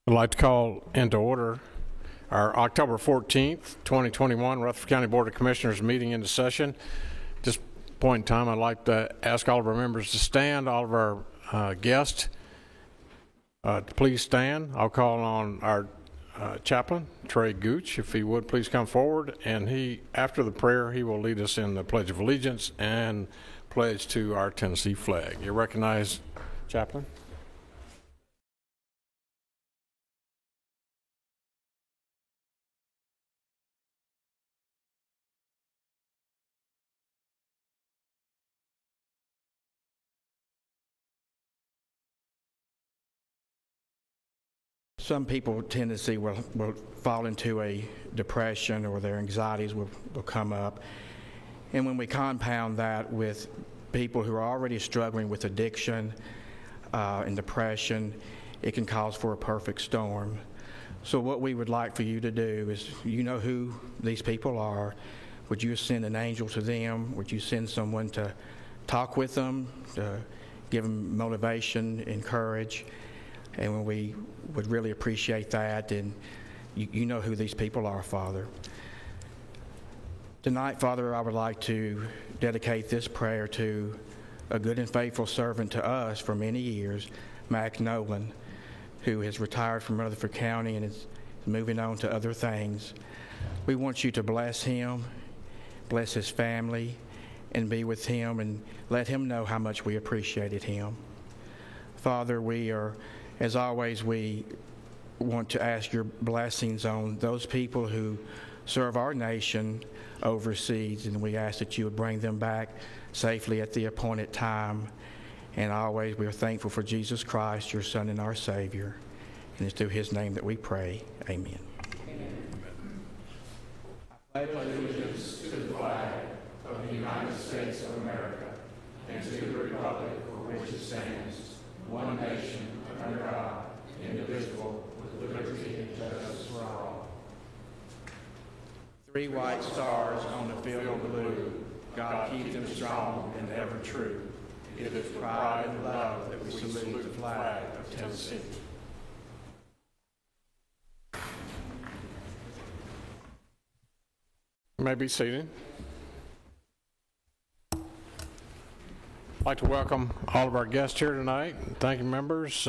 I'd like to call into order our October 14th, 2021 Rutherford County Board of Commissioners meeting into session. At this point in time, I'd like to ask all of our members to stand, all of our guests to please stand. I'll call on our chaplain, Trey Gooch, if he would please come forward, and after the prayer, he will lead us in the Pledge of Allegiance and pledge to our Tennessee flag. You're recognized, chaplain. Some people in Tennessee will fall into a depression, or their anxieties will come up. And when we compound that with people who are already struggling with addiction and depression, it can cause for a perfect storm. So what we would like for you to do is, you know who these people are. Would you send an angel to them? Would you send someone to talk with them, to give them motivation and courage? And we would really appreciate that, and you know who these people are, Father. Tonight, Father, I would like to dedicate this prayer to a good and faithful servant to us for many years, Mac Nolan, who has retired from Rutherford County and is moving on to other things. We want you to bless him, bless his family, and be with him, and let him know how much we appreciated him. Father, as always, we want to ask your blessings on those people who serve our nation overseas, and we ask that you would bring them back safely at the appointed time. And always, we are thankful for Jesus Christ, your Son and our Savior. And it's through his name that we pray. Amen. I pledge allegiance to the flag of the United States of America and to the republic for which it stands, one nation, under God, indivisible, with liberty and justice for all. Three white stars on the field of blue, God keep them strong and ever true. It is pride and love that we salute the flag of Tennessee. You may be seated. I'd like to welcome all of our guests here tonight. Thank you, members.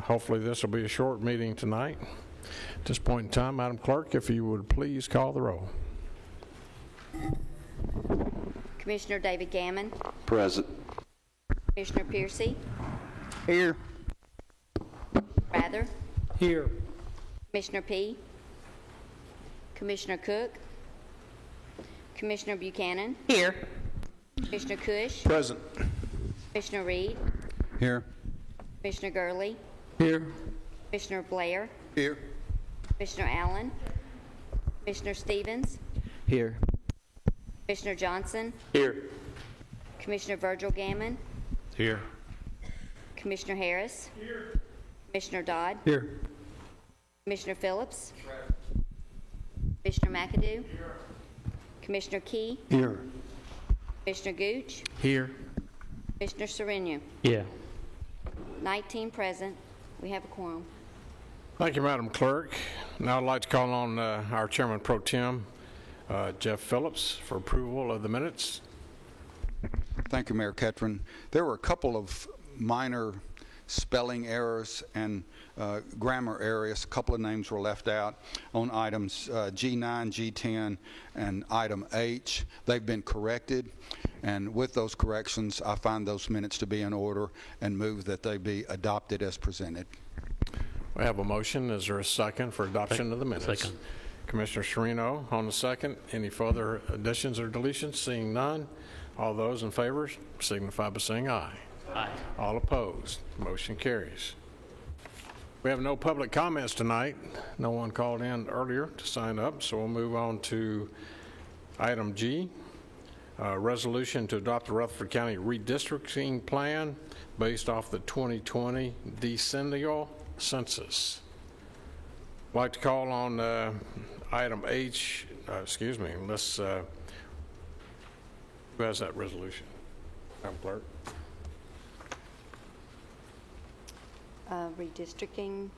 Hopefully this will be a short meeting tonight. At this point in time, Madam Clerk, if you would please call the roll. Commissioner David Gammon. Present. Commissioner Piercy. Here. Rather. Here. Commissioner P. Commissioner Cook. Commissioner Buchanan. Here. Commissioner Cush. Present. Commissioner Reed. Here. Commissioner Gurley. Here. Commissioner Blair. Here. Commissioner Allen. Commissioner Stevens. Here. Commissioner Johnson. Here. Commissioner Virgil Gammon. Here. Commissioner Harris. Here. Commissioner Dodd. Here. Commissioner Phillips. Commissioner McAdoo. Here. Commissioner Key. Here. Commissioner Gooch. Here. Commissioner Sereno. Yeah. 19 present. We have a quorum. Thank you, Madam Clerk. Now I'd like to call on our Chairman Pro Tem, Jeff Phillips, for approval of the minutes. Thank you, Mayor Ketron. There were a couple of minor spelling errors and grammar errors. A couple of names were left out on items G9, G10, and item H. They've been corrected, and with those corrections, I find those minutes to be in order and move that they be adopted as presented. We have a motion. Is there a second for adoption of the minutes? Second. Commissioner Sereno on the second. Any further additions or deletions? Seeing none, all those in favor signify by saying aye. Aye. All opposed. Motion carries. We have no public comments tonight. No one called in earlier to sign up, so we'll move on to item G, resolution to adopt the Rutherford County redistricting plan based off the 2020 decennial census. I'd like to call on item H, let's, who has that resolution? Madam Clerk. Redistricting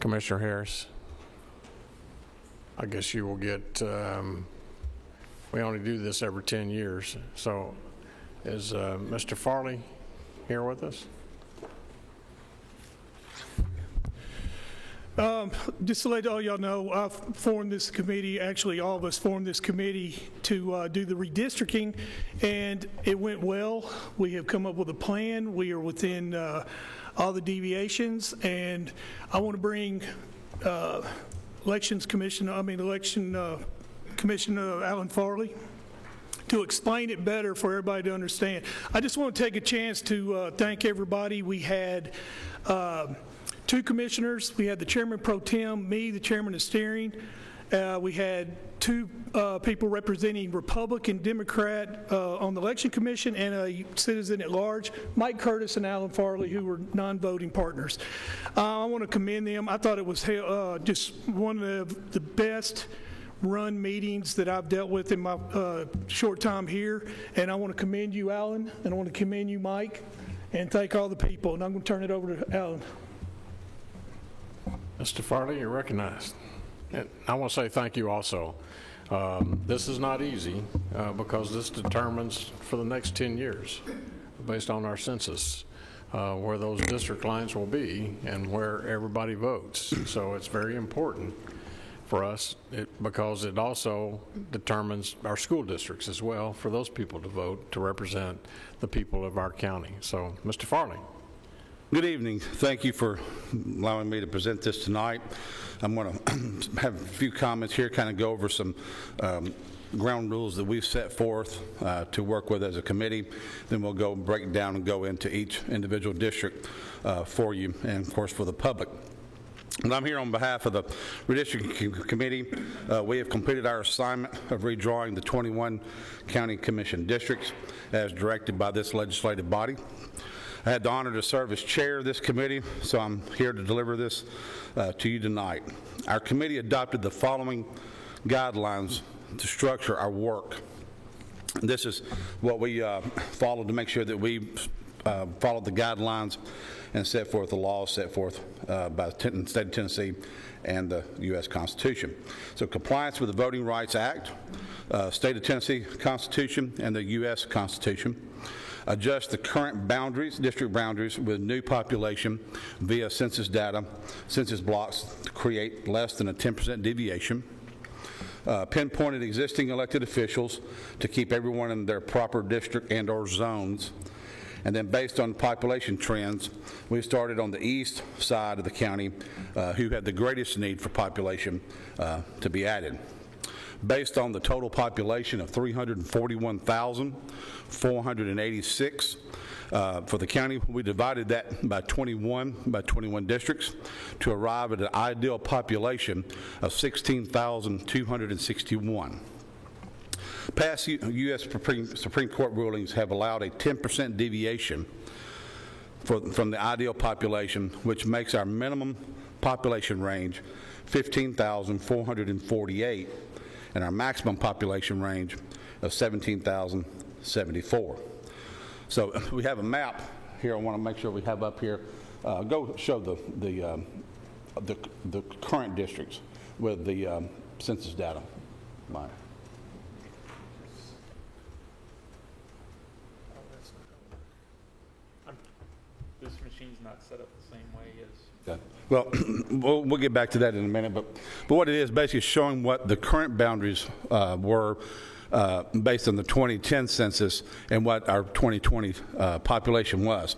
Commissioner Harris. I guess you will get, we only do this every 10 years. So is Mr. Farley here with us? Just to let all y'all know, I've formed this committee, actually all of us formed this committee to do the redistricting, and it went well. We have come up with a plan. We are within all the deviations, and I want to bring Election Commissioner Alan Farley to explain it better for everybody to understand. I just want to take a chance to thank everybody. We had 2 commissioners. We had the chairman pro tem, me, the chairman of steering. We had 2 people representing Republican, Democrat on the election commission, and a citizen at large, Mike Curtis and Alan Farley, who were non-voting partners. I want to commend them. I thought it was just one of the best run meetings that I've dealt with in my short time here, and I want to commend you, Alan, and I want to commend you, Mike, and thank all the people. And I'm going to turn it over to Alan. Mr. Farley, you're recognized. And I want to say thank you also. This is not easy because this determines for the next 10 years, based on our census, where those district lines will be and where everybody votes. So it's very important for us because it also determines our school districts as well for those people to vote to represent the people of our county. So, Mr. Farley. Good evening. Thank you for allowing me to present this tonight. I'm going to have a few comments here, kind of go over some ground rules that we've set forth to work with as a committee. Then we'll go break down and go into each individual district for you and, of course, for the public. And I'm here on behalf of the Redistricting Committee. We have completed our assignment of redrawing the 21 county commission districts as directed by this legislative body. I had the honor to serve as chair of this committee, so I'm here to deliver this to you tonight. Our committee adopted the following guidelines to structure our work. This is what we followed to make sure that we followed the guidelines and set forth the laws set forth by the state of Tennessee and the U.S. Constitution. So compliance with the Voting Rights Act, state of Tennessee Constitution, and the U.S. Constitution. Adjust the current boundaries, district boundaries, with new population via census data, census blocks to create less than a 10% deviation. Pinpointed existing elected officials to keep everyone in their proper district and or zones. And then based on population trends, we started on the east side of the county who had the greatest need for population to be added. Based on the total population of 341,486 for the county, we divided that by 21 districts to arrive at an ideal population of 16,261. Past U.S. Supreme Court rulings have allowed a 10% deviation from the ideal population, which makes our minimum population range 15,448 and our maximum population range of 17,074. So we have a map here. I want to make sure we have up here. Go show the current districts with the census data. Mike. This machine's not set up the same way as... Well, we'll get back to that in a minute, but what it is basically showing what the current boundaries were based on the 2010 census and what our 2020 population was.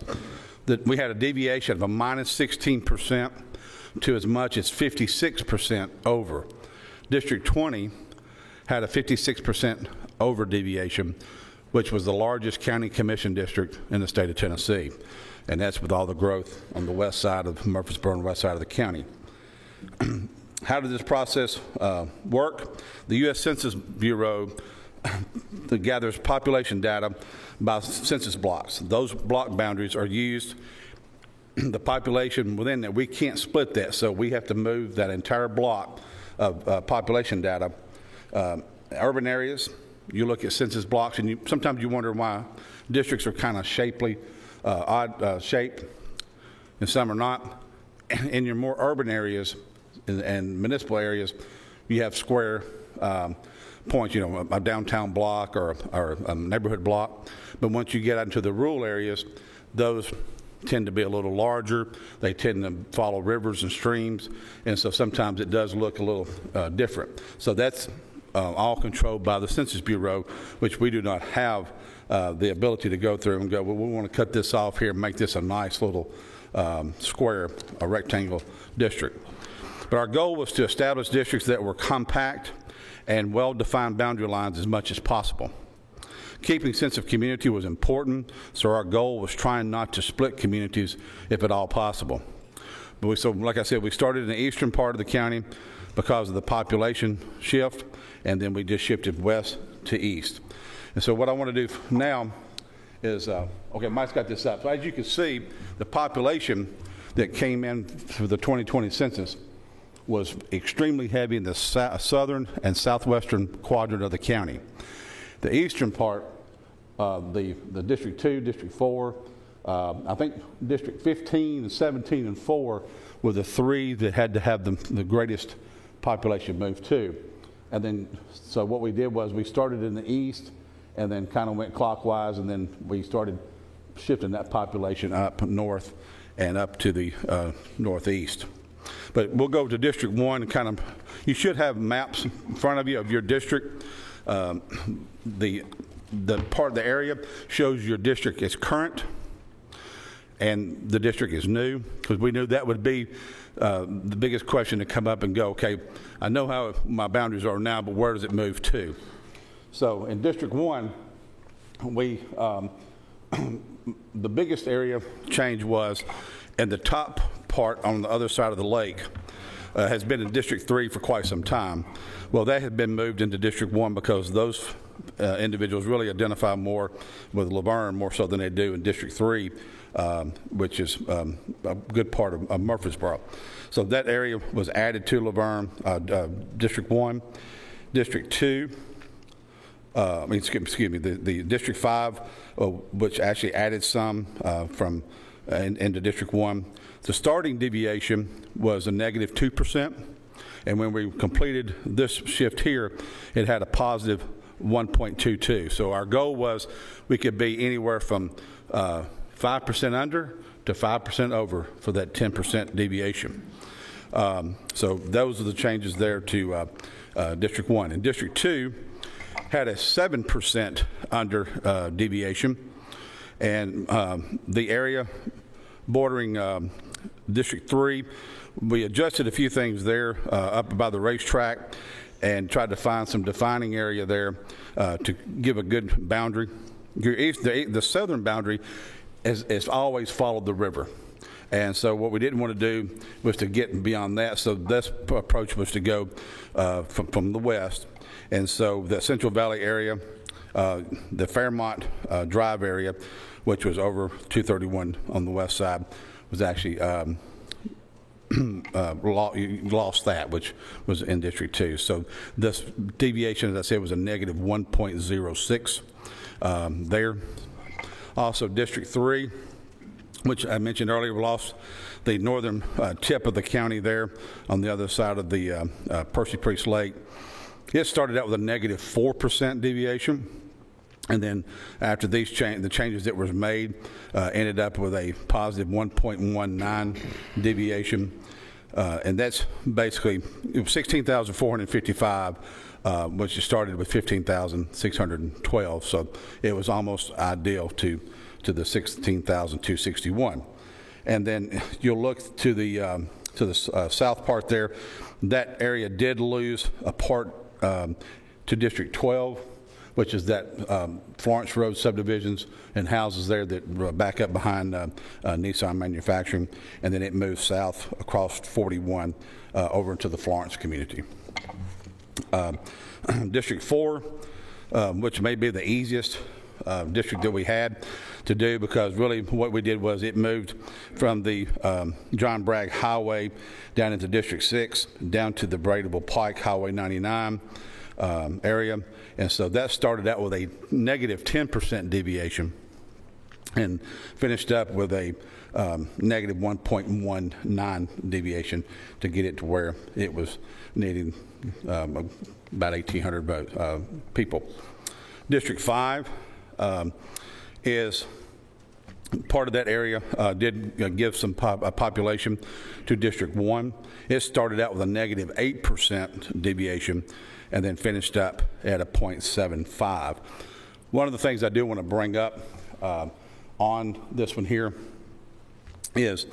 That we had a deviation of a minus 16% to as much as 56% over. District 20 had a 56% over deviation, which was the largest county commission district in the state of Tennessee. And that's with all the growth on the west side of Murfreesboro and west side of the county. How did this process work? The U.S. Census Bureau gathers population data by census blocks. Those block boundaries are used. The population within that, we can't split that, so we have to move that entire block of population data. Urban areas, you look at census blocks, and sometimes you wonder why districts are kind of odd shape, and some are not. in your more urban areas and municipal areas, you have square points, a downtown block or a neighborhood block. But once you get out into the rural areas, those tend to be a little larger. They tend to follow rivers and streams, and so sometimes it does look a little different. So that's all controlled by the Census Bureau, which we do not have the ability to go through and go, well, we want to cut this off here and make this a nice little square, a rectangle district. But our goal was to establish districts that were compact and well-defined boundary lines as much as possible. Keeping sense of community was important, so our goal was trying not to split communities if at all possible. But so, like I said, we started in the eastern part of the county because of the population shift, and then we just shifted west to east. And so what I want to do now is, okay, Mike's got this up. So as you can see, the population that came in for the 2020 census was extremely heavy in the southern and southwestern quadrant of the county. The eastern part, the District 2, District 4, I think District 15 and 17 and 4 were the three that had to have the greatest population move to. And then, so what we did was we started in the east and then kind of went clockwise, and then we started shifting that population up north and up to the northeast. But we'll go to District 1 and kind of, you should have maps in front of you of your district. The part of the area shows your district is current and the district is new, because we knew that would be the biggest question to come up and go, okay, I know how my boundaries are now, but where does it move to? So in District 1, we, the biggest area change was in the top part on the other side of the lake has been in District 3 for quite some time. Well, that had been moved into District 1 because those individuals really identify more with Laverne more so than they do in District 3, which is a good part of Murfreesboro. So that area was added to Laverne, District 1. District 2, excuse me, the District 5, which actually added some from into District 1. The starting deviation was a negative 2%, and when we completed this shift here, it had a positive 1.22. So our goal was we could be anywhere from 5% under to 5% over for that 10% deviation. So those are the changes there to District 1. And District 2 had a 7% under deviation, and the area bordering District 3, we adjusted a few things there up by the racetrack and tried to find some defining area there to give a good boundary. The southern boundary has always followed the river. And so what we didn't want to do was to get beyond that. So this approach was to go from the west. And so the Central Valley area, the Fairmont Drive area, which was over 231 on the west side, was actually lost that, which was in District 2. So this deviation, as I said, was a negative 1.06 there. Also, District 3, which I mentioned earlier, we lost the northern tip of the county there on the other side of the Percy Priest Lake. It started out with a negative 4% deviation. And then after these the changes that was made, ended up with a positive 1.19 deviation. And that's basically, it was 16,455, which started with 15,612. So it was almost ideal to the 16,261. And then you'll look to the south part there. That area did lose a part to District 12, which is that Florence Road subdivisions and houses there that back up behind Nissan Manufacturing, and then it moves south across 41 over into the Florence community. District 4, which may be the easiest district that we had to do, because really what we did was it moved from the John Bragg Highway down into District 6, down to the Braidable Pike Highway 99 area. And so that started out with a negative 10% deviation. and finished up with a negative 1.19 deviation to get it to where it was needing about 1,800 people. District 5 is part of that area, did give some population to District 1. It started out with a negative 8% deviation and then finished up at a 0.75. One of the things I do want to bring up on this one here is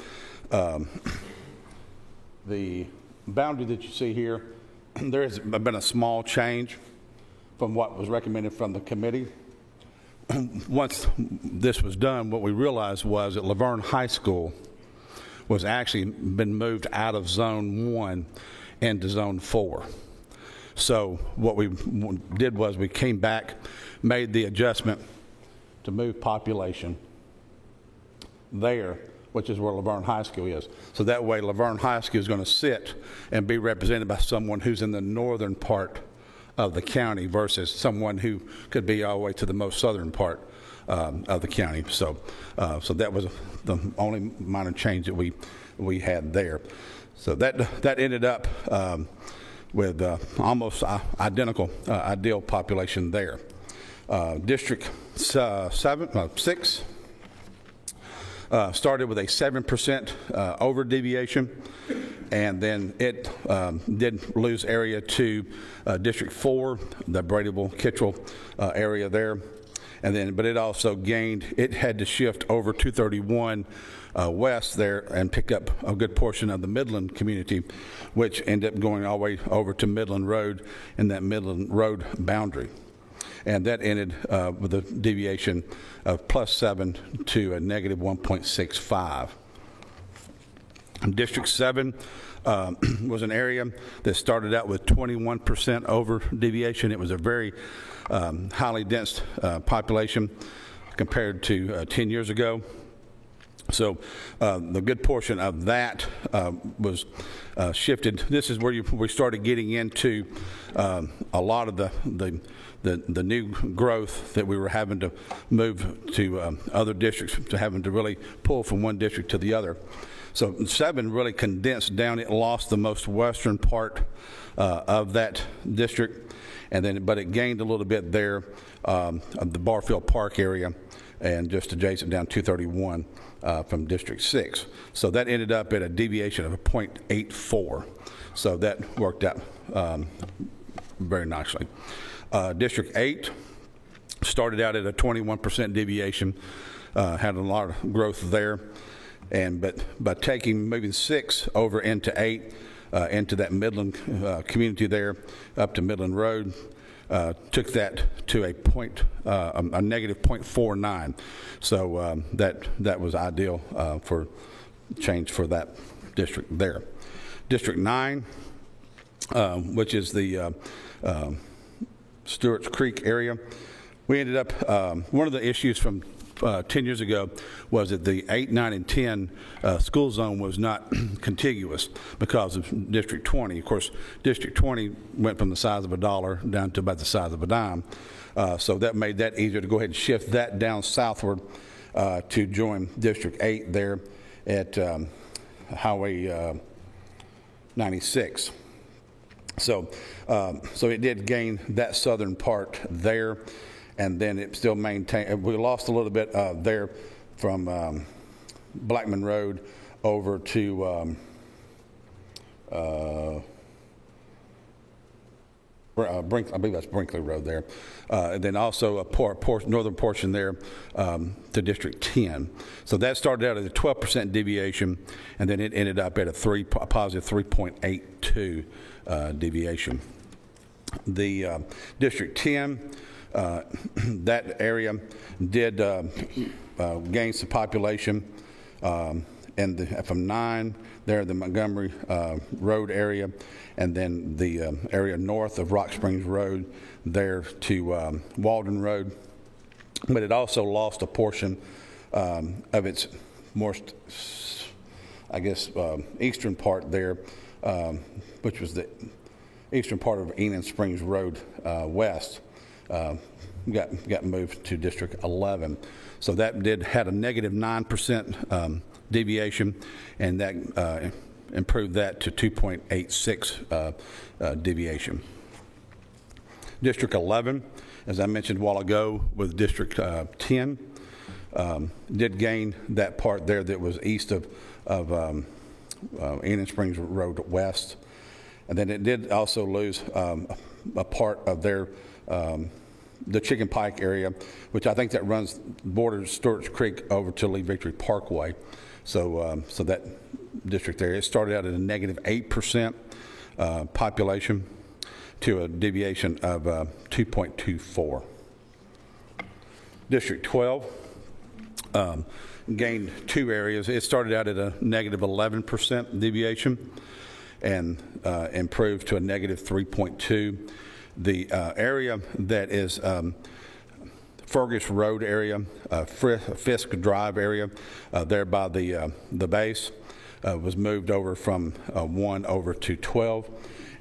the boundary that you see here. There has been a small change from what was recommended from the committee. Once this was done, what we realized was that Laverne High School was actually been moved out of Zone 1 into Zone 4. So what we did was we came back, made the adjustment to move population there, which is where Laverne High School is. So that way Laverne High School is going to sit and be represented by someone who's in the northern part of the county versus someone who could be all the way to the most southern part of the county. So that was the only minor change that we had there. So that ended up with almost identical ideal population there. District 6 started with a 7% over deviation, and then it did lose area to District 4, the Bradyville-Kittrell area there. And then, but it also gained, it had to shift over 231 west there and pick up a good portion of the Midland community, which ended up going all the way over to Midland Road and that Midland Road boundary. And that ended with a deviation of +7 to a negative 1.65. District 7 was an area that started out with 21% over deviation. It was a very highly dense population compared to 10 years ago. So the good portion of that was shifted. This is where we started getting into a lot of the new growth that we were having to move to other districts, to having to really pull from one district to the other. So 7 really condensed down. It lost the most western part of that district, and then but it gained a little bit there of the Barfield Park area and just adjacent down 231 from District 6. So that ended up at a deviation of a 0.84. So that worked out very nicely. District 8 started out at a 21% deviation, had a lot of growth there, and but by moving 6 over into 8 into that Midland community there up to Midland Road, took that to a negative 0.49. So that was ideal for change for that district there. District 9, which is the Stewart's Creek area. We ended up, one of the issues from 10 years ago was that the 8, 9, and 10 school zone was not contiguous because of District 20. Of course, District 20 went from the size of $1 down to about the size of a dime. So that made that easier to go ahead and shift that down southward to join District 8 there at Highway 96. So it did gain that southern part there, and then it still maintained. We lost a little bit there from Blackman Road over to I believe that's Brinkley Road there, and then also a northern portion there to District 10. So that started out at a 12% deviation, and then it ended up at a positive 3.82 deviation. The District 10, that area did gain some population, and from 9 there, the Montgomery Road area, and then the area north of Rock Springs Road there to Walden Road. But it also lost a portion of its more, I guess, eastern part there, which was the eastern part of Enon Springs Road west. got moved to District 11. So that had a negative 9% deviation, and that improved that to 2.86 deviation. District 11, as I mentioned a while ago, with District 10, did gain that part there that was east of Indian Springs Road West. And then it did also lose a part of their the Chicken Pike area, which I think that borders Stewart's Creek over to Lee Victory Parkway. So that district there, it started out at a negative 8% population to a deviation of 2.24. District 12 gained two areas. It started out at a negative 11% deviation and improved to a negative 3.2. The area that is Fergus Road area, Fisk Drive area, there by the base, was moved over from 1 over to 12.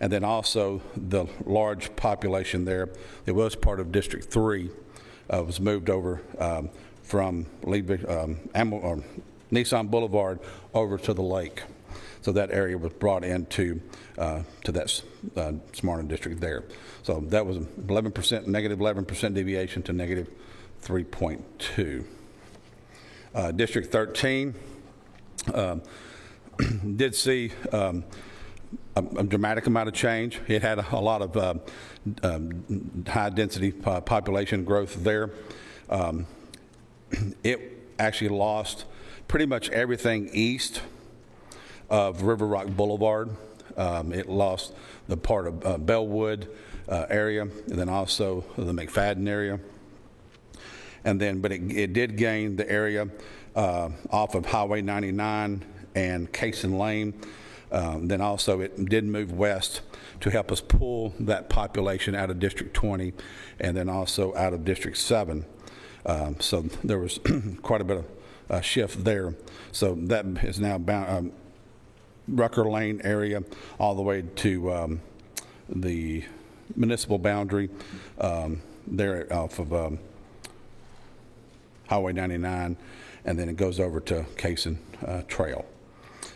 And then also the large population there that was part of District 3 was moved over from Nissan Boulevard over to the lake. So that area was brought into to that Smyrna district there. So that was 11%, negative 11% deviation to negative 3.2. District 13 did see a dramatic amount of change. It had a lot of high density population growth there. It actually lost pretty much everything east of River Rock Boulevard. It lost the part of Bellwood area, and then also the McFadden area. And then, but it did gain the area off of Highway 99 and Cason Lane. Then also it did move west to help us pull that population out of District 20 and then also out of District 7. So there was quite a bit of shift there. So that is now bound, Rucker Lane area all the way to the municipal boundary there off of Highway 99, and then it goes over to Cason Trail.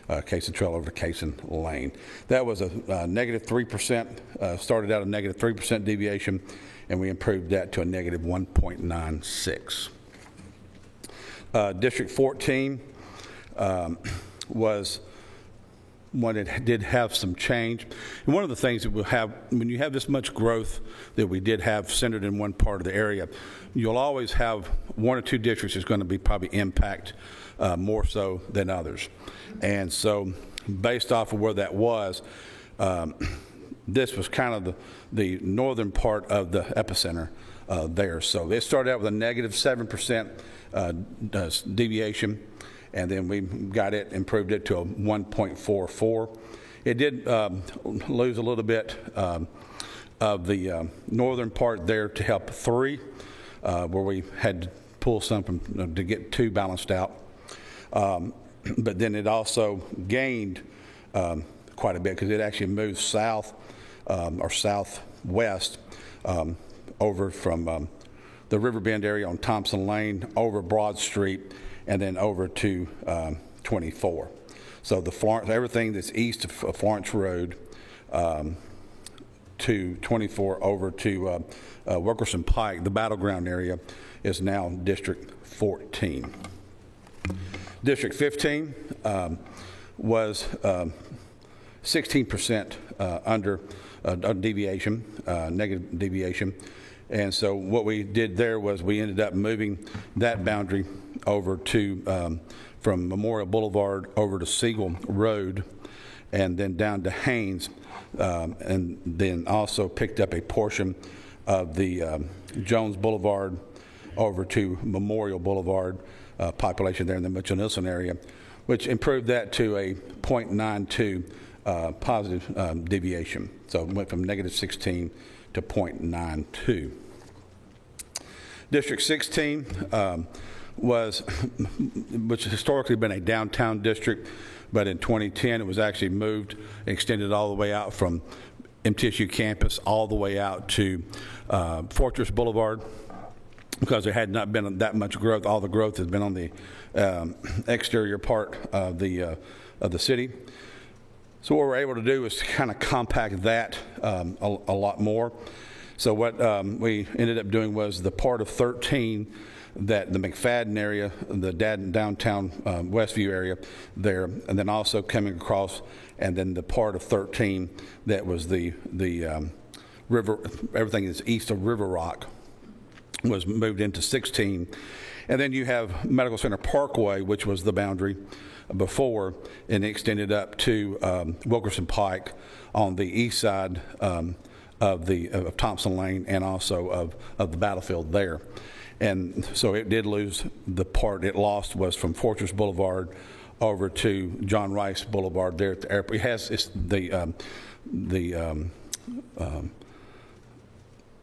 Cason Trail over to Cason Lane. That was a negative 3%, started out a negative 3% deviation, and we improved that to a negative 1.96. District 14 was one that did have some change. And one of the things that we'll have, when you have this much growth that we did have centered in one part of the area, you'll always have one or two districts that's going to be probably impact more so than others. And so based off of where that was, this was kind of the northern part of the epicenter there. So it started out with a negative 7% deviation, and then we got it, improved it to a 1.44. It did lose a little bit of the northern part there to help 3, where we had to pull some from, to get 2 balanced out. But then it also gained quite a bit because it actually moved south or southwest over from the Riverbend area on Thompson Lane over Broad Street and then over to 24. So the Florence, everything that's east of Florence Road to 24 over to Wilkerson Pike, the battleground area, is now District 14. District 15 was 16% under deviation, negative deviation. And so what we did there was we ended up moving that boundary over to, from Memorial Boulevard over to Siegel Road and then down to Haynes, and then also picked up a portion of the Jones Boulevard over to Memorial Boulevard population there in the Mitchell-Nilsen area, which improved that to a 0.92 positive deviation. So it went from negative 16 to 0.92. District 16 was, which has historically been a downtown district, but in 2010 it was actually moved, extended all the way out from MTSU campus all the way out to Fortress Boulevard because there had not been that much growth. All the growth has been on the exterior part of the city. So what we're able to do is kind of compact that a lot more. So what we ended up doing was the part of 13 that the McFadden area, the downtown Westview area there, and then also coming across, and then the part of 13 that was the river, everything is east of River Rock, was moved into 16. And then you have Medical Center Parkway, which was the boundary before, and extended up to Wilkerson Pike on the east side of Thompson Lane, and also of the battlefield there. And so it did lose the part it lost was from Fortress Boulevard over to John Rice Boulevard there at the airport. It's the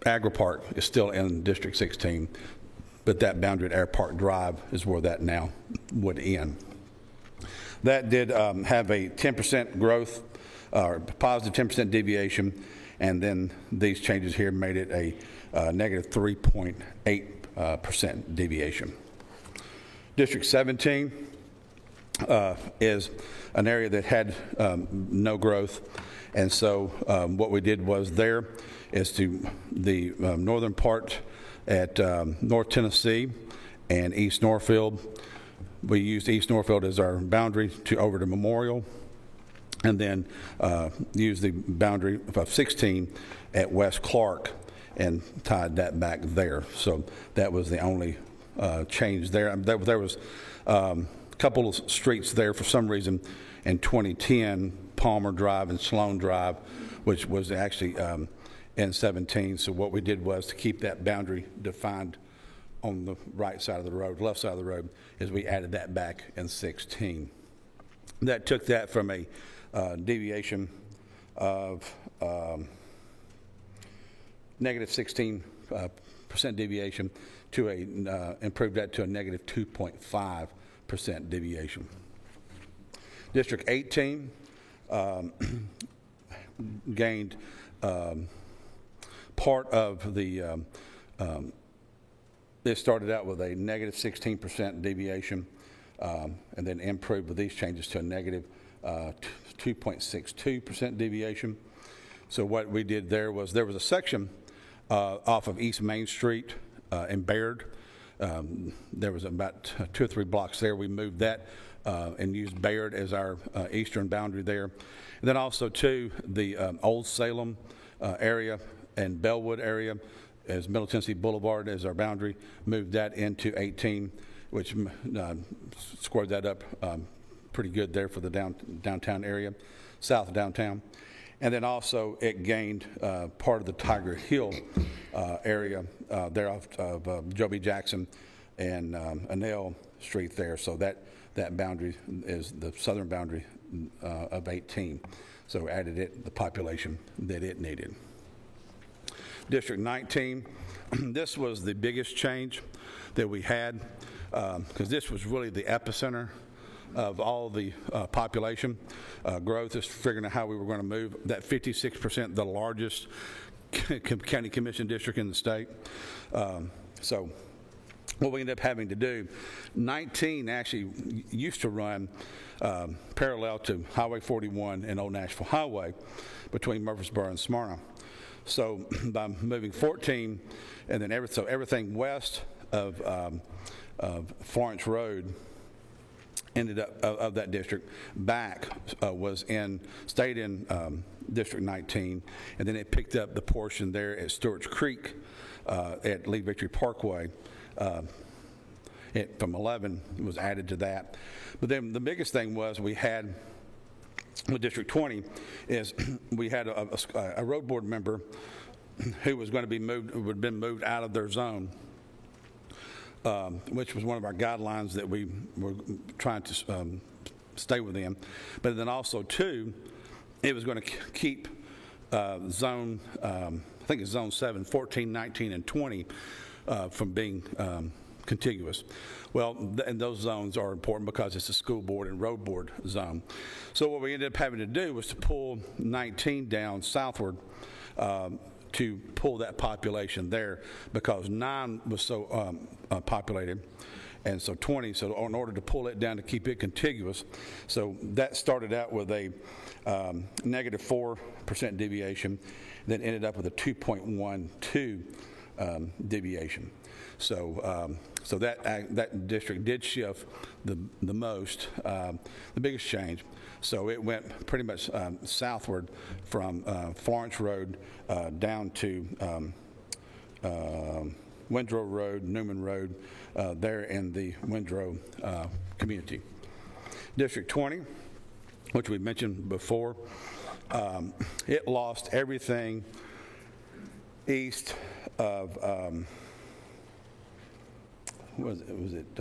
Agri Park is still in District 16, but that boundary at Airpark Drive is where that now would end. That did have a 10% growth, or positive 10% deviation, and then these changes here made it a negative 3.8% deviation. District 17 is an area that had no growth, and so what we did was there is to the northern part at North Tennessee and East Northfield. We used East Northfield as our boundary to over to Memorial, and then used the boundary of 16 at West Clark and tied that back there. So that was the only change there. There was a couple of streets there for some reason in 2010, Palmer Drive and Sloan Drive, which was actually in 17. So what we did was to keep that boundary defined on the right side of the road, left side of the road, is we added that back in 16. That took that from a deviation of negative 16% deviation to improved that to a negative 2.5% deviation. District 18 gained part of the it started out with a negative 16% deviation, and then improved with these changes to a negative 2.62% deviation. So what we did there was a section off of East Main Street in Baird. There was about 2 or 3 blocks there. We moved that and used Baird as our eastern boundary there. And then also to the Old Salem area and Bellwood area as Middle Tennessee Boulevard as our boundary, moved that into 18, which scored that up pretty good there for the downtown area, south of downtown. And then also it gained part of the Tiger Hill area there of Joe B. Jackson and Annell Street there. So that boundary is the southern boundary of 18. So added it the population that it needed. District 19, this was the biggest change that we had because this was really the epicenter of all the population growth, is figuring out how we were going to move that 56%, the largest county commission district in the state. So what we ended up having to do, 19 actually used to run parallel to Highway 41 and Old Nashville Highway between Murfreesboro and Smyrna. So by moving 14 and then everything west of Florence Road ended up of that district back stayed in District 19, and then it picked up the portion there at Stewart's Creek at Lee Victory Parkway. From 11 was added to that. But then the biggest thing was we had with District 20 is we had a road board member who was going to be moved, who had been moved out of their zone, which was one of our guidelines that we were trying to stay within. But then also, too, it was going to keep zone, I think it's zone 7, 14, 19, and 20 from being contiguous. Well, and those zones are important because it's a school board and road board zone. So what we ended up having to do was to pull 19 down southward to pull that population there because 9 was so populated, and so 20. So in order to pull it down to keep it contiguous, so that started out with a negative 4% deviation, then ended up with a 2.12 deviation. So so that district did shift the most, the biggest change. So it went pretty much southward from Florence Road down to Windrow Road, Newman Road, there in the Windrow community. District 20, which we mentioned before, it lost everything east of was it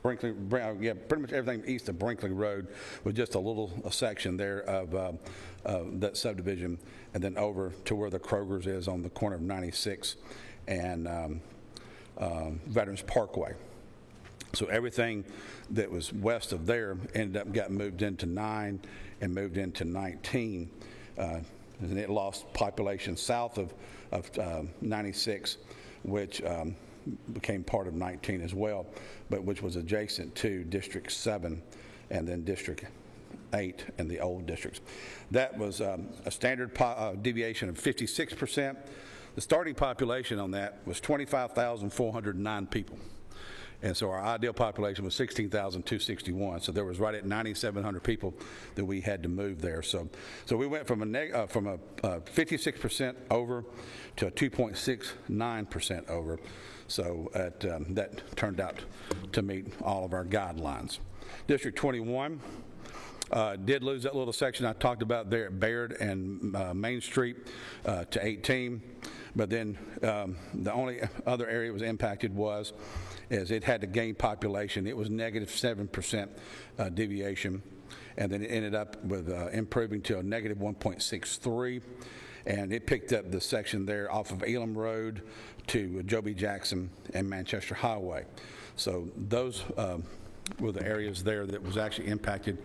Brinkley? Yeah, pretty much everything east of Brinkley Road, with just a section there of that subdivision, and then over to where the Kroger's is on the corner of 96 and Veterans Parkway. So everything that was west of there got moved into 9 and moved into 19, and it lost population south of 96, which became part of 19 as well, but which was adjacent to District 7 and then District 8 in the old districts. That was a standard deviation of 56%. The starting population on that was 25,409 people. And so our ideal population was 16,261. So there was right at 9,700 people that we had to move there. So we went from a 56% over to a 2.69% over. So that turned out to meet all of our guidelines. District 21 did lose that little section I talked about there at Baird and Main Street to 18. But then the only other area was impacted is it had to gain population. It was negative 7% deviation, and then it ended up with improving to a negative 1.63, and it picked up the section there off of Elam Road to Joe B. Jackson and Manchester Highway. So those were the areas there that was actually impacted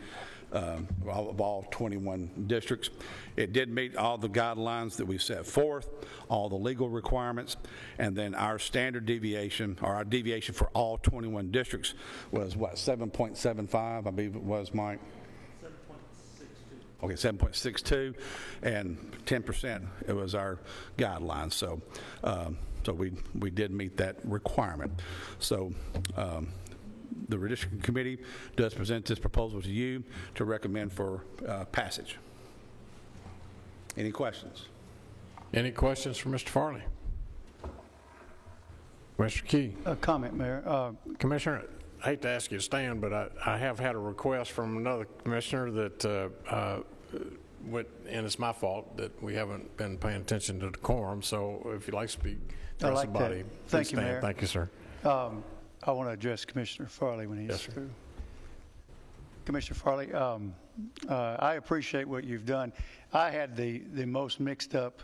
of all 21 districts. It did meet all the guidelines that we set forth, all the legal requirements, and then our standard deviation, or our deviation for all 21 districts was what, 7.75, I believe it was, Mike? 7.62. Okay, 7.62, and 10%, it was our guidelines. So, so we did meet that requirement. So, the redistricting committee does present this proposal to you to recommend for passage. Any questions? Any questions for Mr. Farley? Mr. Key? A comment, Mayor. Commissioner, I hate to ask you to stand, but I have had a request from another commissioner that, and it's my fault that we haven't been paying attention to the quorum, so if you'd like to speak, address the body. Thank you, Mayor. Thank you, sir. I want to address Commissioner Farley when he's through. Commissioner Farley, I appreciate what you've done. I had the most mixed up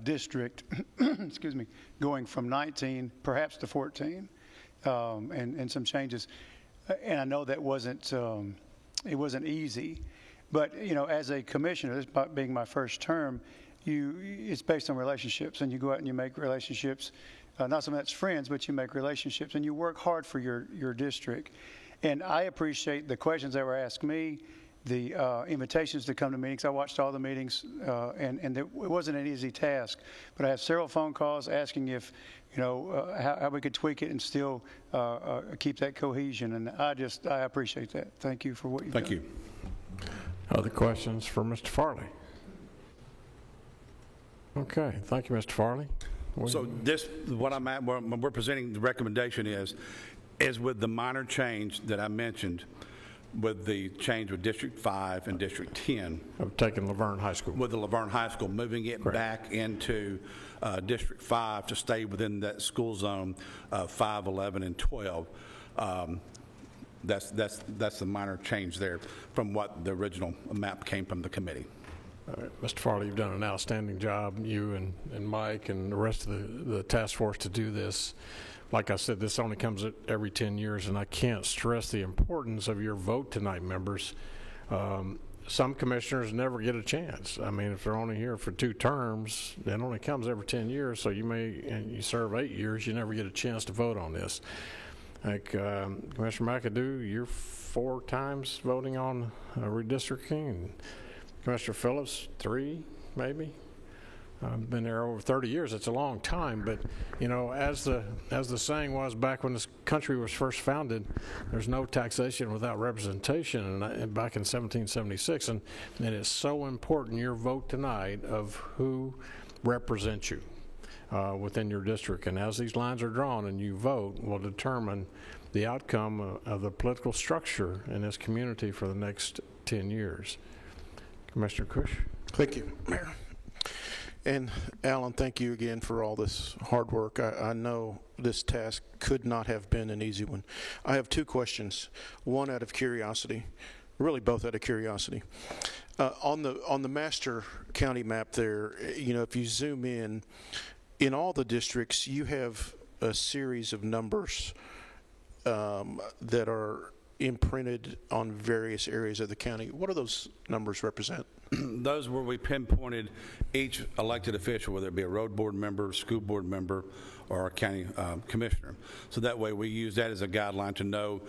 district, excuse me, going from 19 perhaps to 14, and some changes. And I know that it wasn't easy, but you know, as a commissioner, this being my first term, it's based on relationships, and you go out and you make relationships. Not so much friends, but you make relationships, and you work hard for your district. And I appreciate the questions that were asked me, the invitations to come to meetings. I watched all the meetings, and it wasn't an easy task. But I have several phone calls asking if, you know, how we could tweak it and still keep that cohesion. And I appreciate that. Thank you for what you've done. Thank you. Other questions for Mr. Farley? Okay, thank you, Mr. Farley. So this, what we're presenting the recommendation is with the minor change that I mentioned, with the change with District 5 and District 10. Of taking Laverne High School. With the Laverne High School, moving it back into District 5 to stay within that school zone of 5, 11, and 12. That's the minor change there from what the original map came from the committee. All right. Mr. Farley, you've done an outstanding job, you and Mike and the rest of the task force, to do this. Like I said, this only comes every 10 years, and I can't stress the importance of your vote tonight, members. some commissioners never get a chance. I mean, if they're only here for 2 terms, it only comes every 10 years, so and you serve 8 years, you never get a chance to vote on this. Like Commissioner McAdoo, you're 4 times voting on redistricting, and Commissioner Phillips, 3 maybe. I've been there over 30 years. It's a long time, but you know, as the saying was back when this country was first founded, there's no taxation without representation, and back in 1776, and it is so important your vote tonight of who represents you within your district. And as these lines are drawn and you vote, will determine the outcome of the political structure in this community for the next 10 years. Commissioner Cush. Thank you, Mayor. And Alan, thank you again for all this hard work. I know this task could not have been an easy one. I have 2 questions, one out of curiosity, really both out of curiosity. On the master county map there, you know, if you zoom in all the districts, you have a series of numbers that are imprinted on various areas of the county. What do those numbers represent? Those where we pinpointed each elected official, whether it be a road board member, school board member, or a county commissioner. So that way we use that as a guideline to know.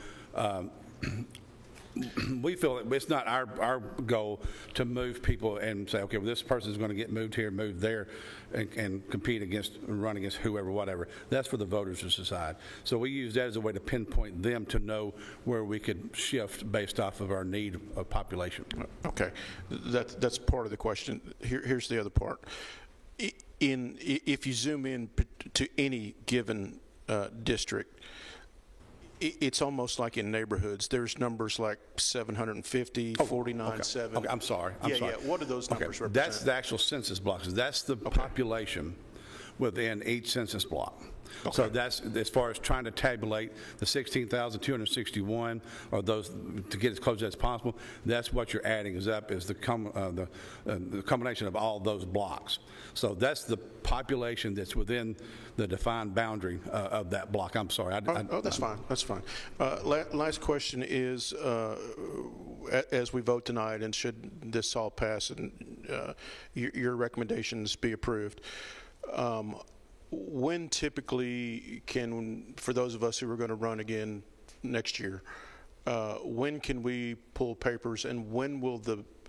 We feel it's not our goal to move people and say, okay, well, this person is going to get moved here, moved there, and compete against, run against whoever, whatever. That's for the voters to decide. So we use that as a way to pinpoint them to know where we could shift based off of our need of population. Okay, that's part of the question. Here's the other part. If you zoom in to any given district, it's almost like in neighborhoods. There's numbers like 750, 49, 7. Okay, I'm sorry. Yeah. What do those numbers represent? That's the actual census blocks. That's the population within each census block. Okay. So that's as far as trying to tabulate the 16,261 or those to get as close as possible. That's what you're adding is the combination of all those blocks. So that's the population that's within the defined boundary of that block. I'm sorry. That's fine. That's fine. Last question is, as we vote tonight, and should this all pass and your recommendations be approved, when typically for those of us who are going to run again next year, when can we pull papers, and when will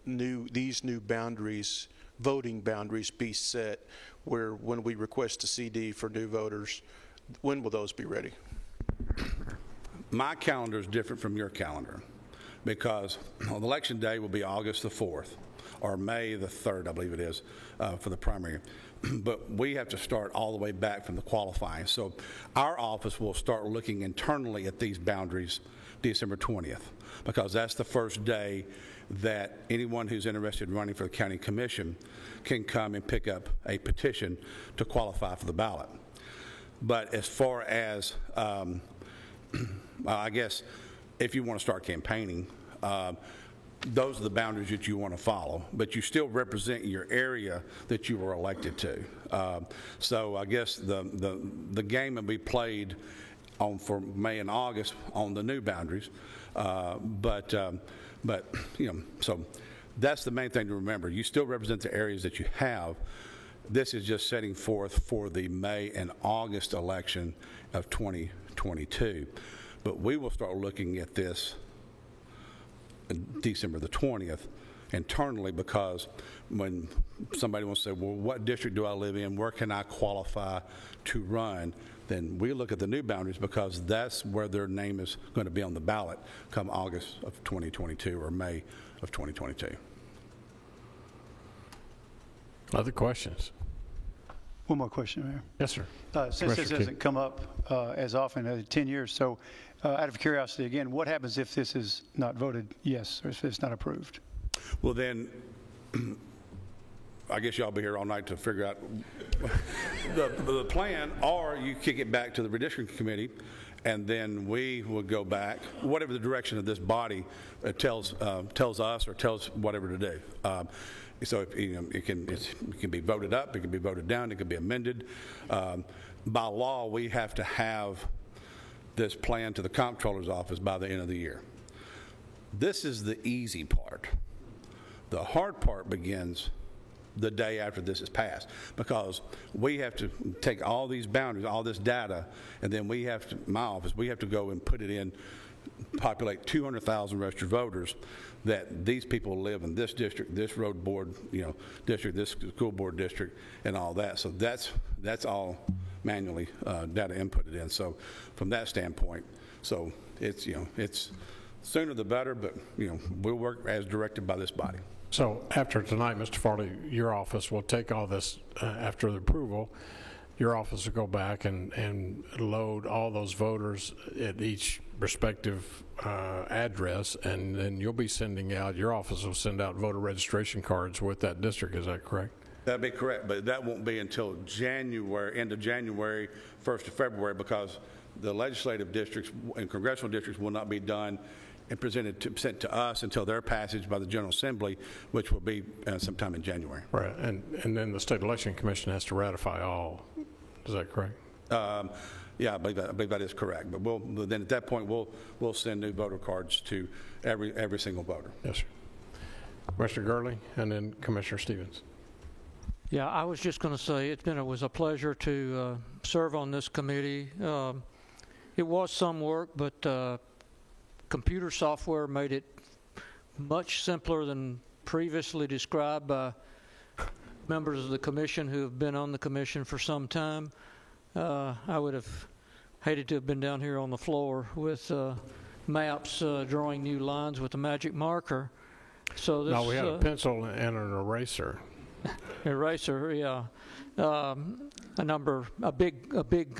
these new boundaries, voting boundaries, be set, where when we request a CD for new voters, when will those be ready? My calendar is different from your calendar because on election day will be August the 4th or May the 3rd, I believe it is, for the primary. But we have to start all the way back from the qualifying. So our office will start looking internally at these boundaries December 20th, because that's the first day that anyone who's interested in running for the county commission can come and pick up a petition to qualify for the ballot. But as far as, I guess, if you want to start campaigning, those are the boundaries that you want to follow, but you still represent your area that you were elected to. So I guess the game will be played for May and August on the new boundaries, but you know, so that's the main thing to remember. You still represent the areas that you have. This is just setting forth for the May and August election of 2022, but we will start looking at this December the 20th internally, because when somebody wants to say, well, what district do I live in, where can I qualify to run, then we look at the new boundaries, because that's where their name is going to be on the ballot come August of 2022 or May of 2022. Other questions? One more question, Mayor. Yes, sir. Since this hasn't come up as often as 10 years, so out of curiosity again, what happens if this is not voted yes, or if it's not approved? Well, then, I guess y'all be here all night to figure out the plan, or you kick it back to the redistricting committee, and then we would go back, whatever the direction of this body tells us or tells whatever to do. So it can be voted up, it can be voted down, it can be amended. By law, we have to have this plan to the comptroller's office by the end of the year. This is the easy part. The hard part begins the day after this is passed, because we have to take all these boundaries, all this data, and then we have to, my office, we have to go and put it in, populate 200,000 registered voters that these people live in this district, this road board, district, this school board district, and all that. So that's all manually data inputted in. So from that standpoint, so it's, it's sooner the better, but, we'll work as directed by this body. So after tonight, Mr. Farley, your office will take all this after the approval. Your office will go back and load all those voters at each respective address, and then you'll be sending out, your office will send out voter registration cards with that district. Is that correct? That'd be correct, but that won't be until January, end of January, 1st of February, because the legislative districts and congressional districts will not be done and sent to us until their passage by the General Assembly, which will be sometime in January. Right, and then the State Election Commission has to ratify all. Is that correct? Yeah, I believe that is correct. But then at that point we'll send new voter cards to every single voter. Yes, sir. Commissioner Gurley, and then Commissioner Stevens. Yeah, I was just going to say it was a pleasure to serve on this committee. It was some work, but computer software made it much simpler than previously described by members of the commission who have been on the commission for some time. I would have hated to have been down here on the floor with maps drawing new lines with a magic marker. So this, no, we had a pencil and an eraser. Eraser, yeah. A big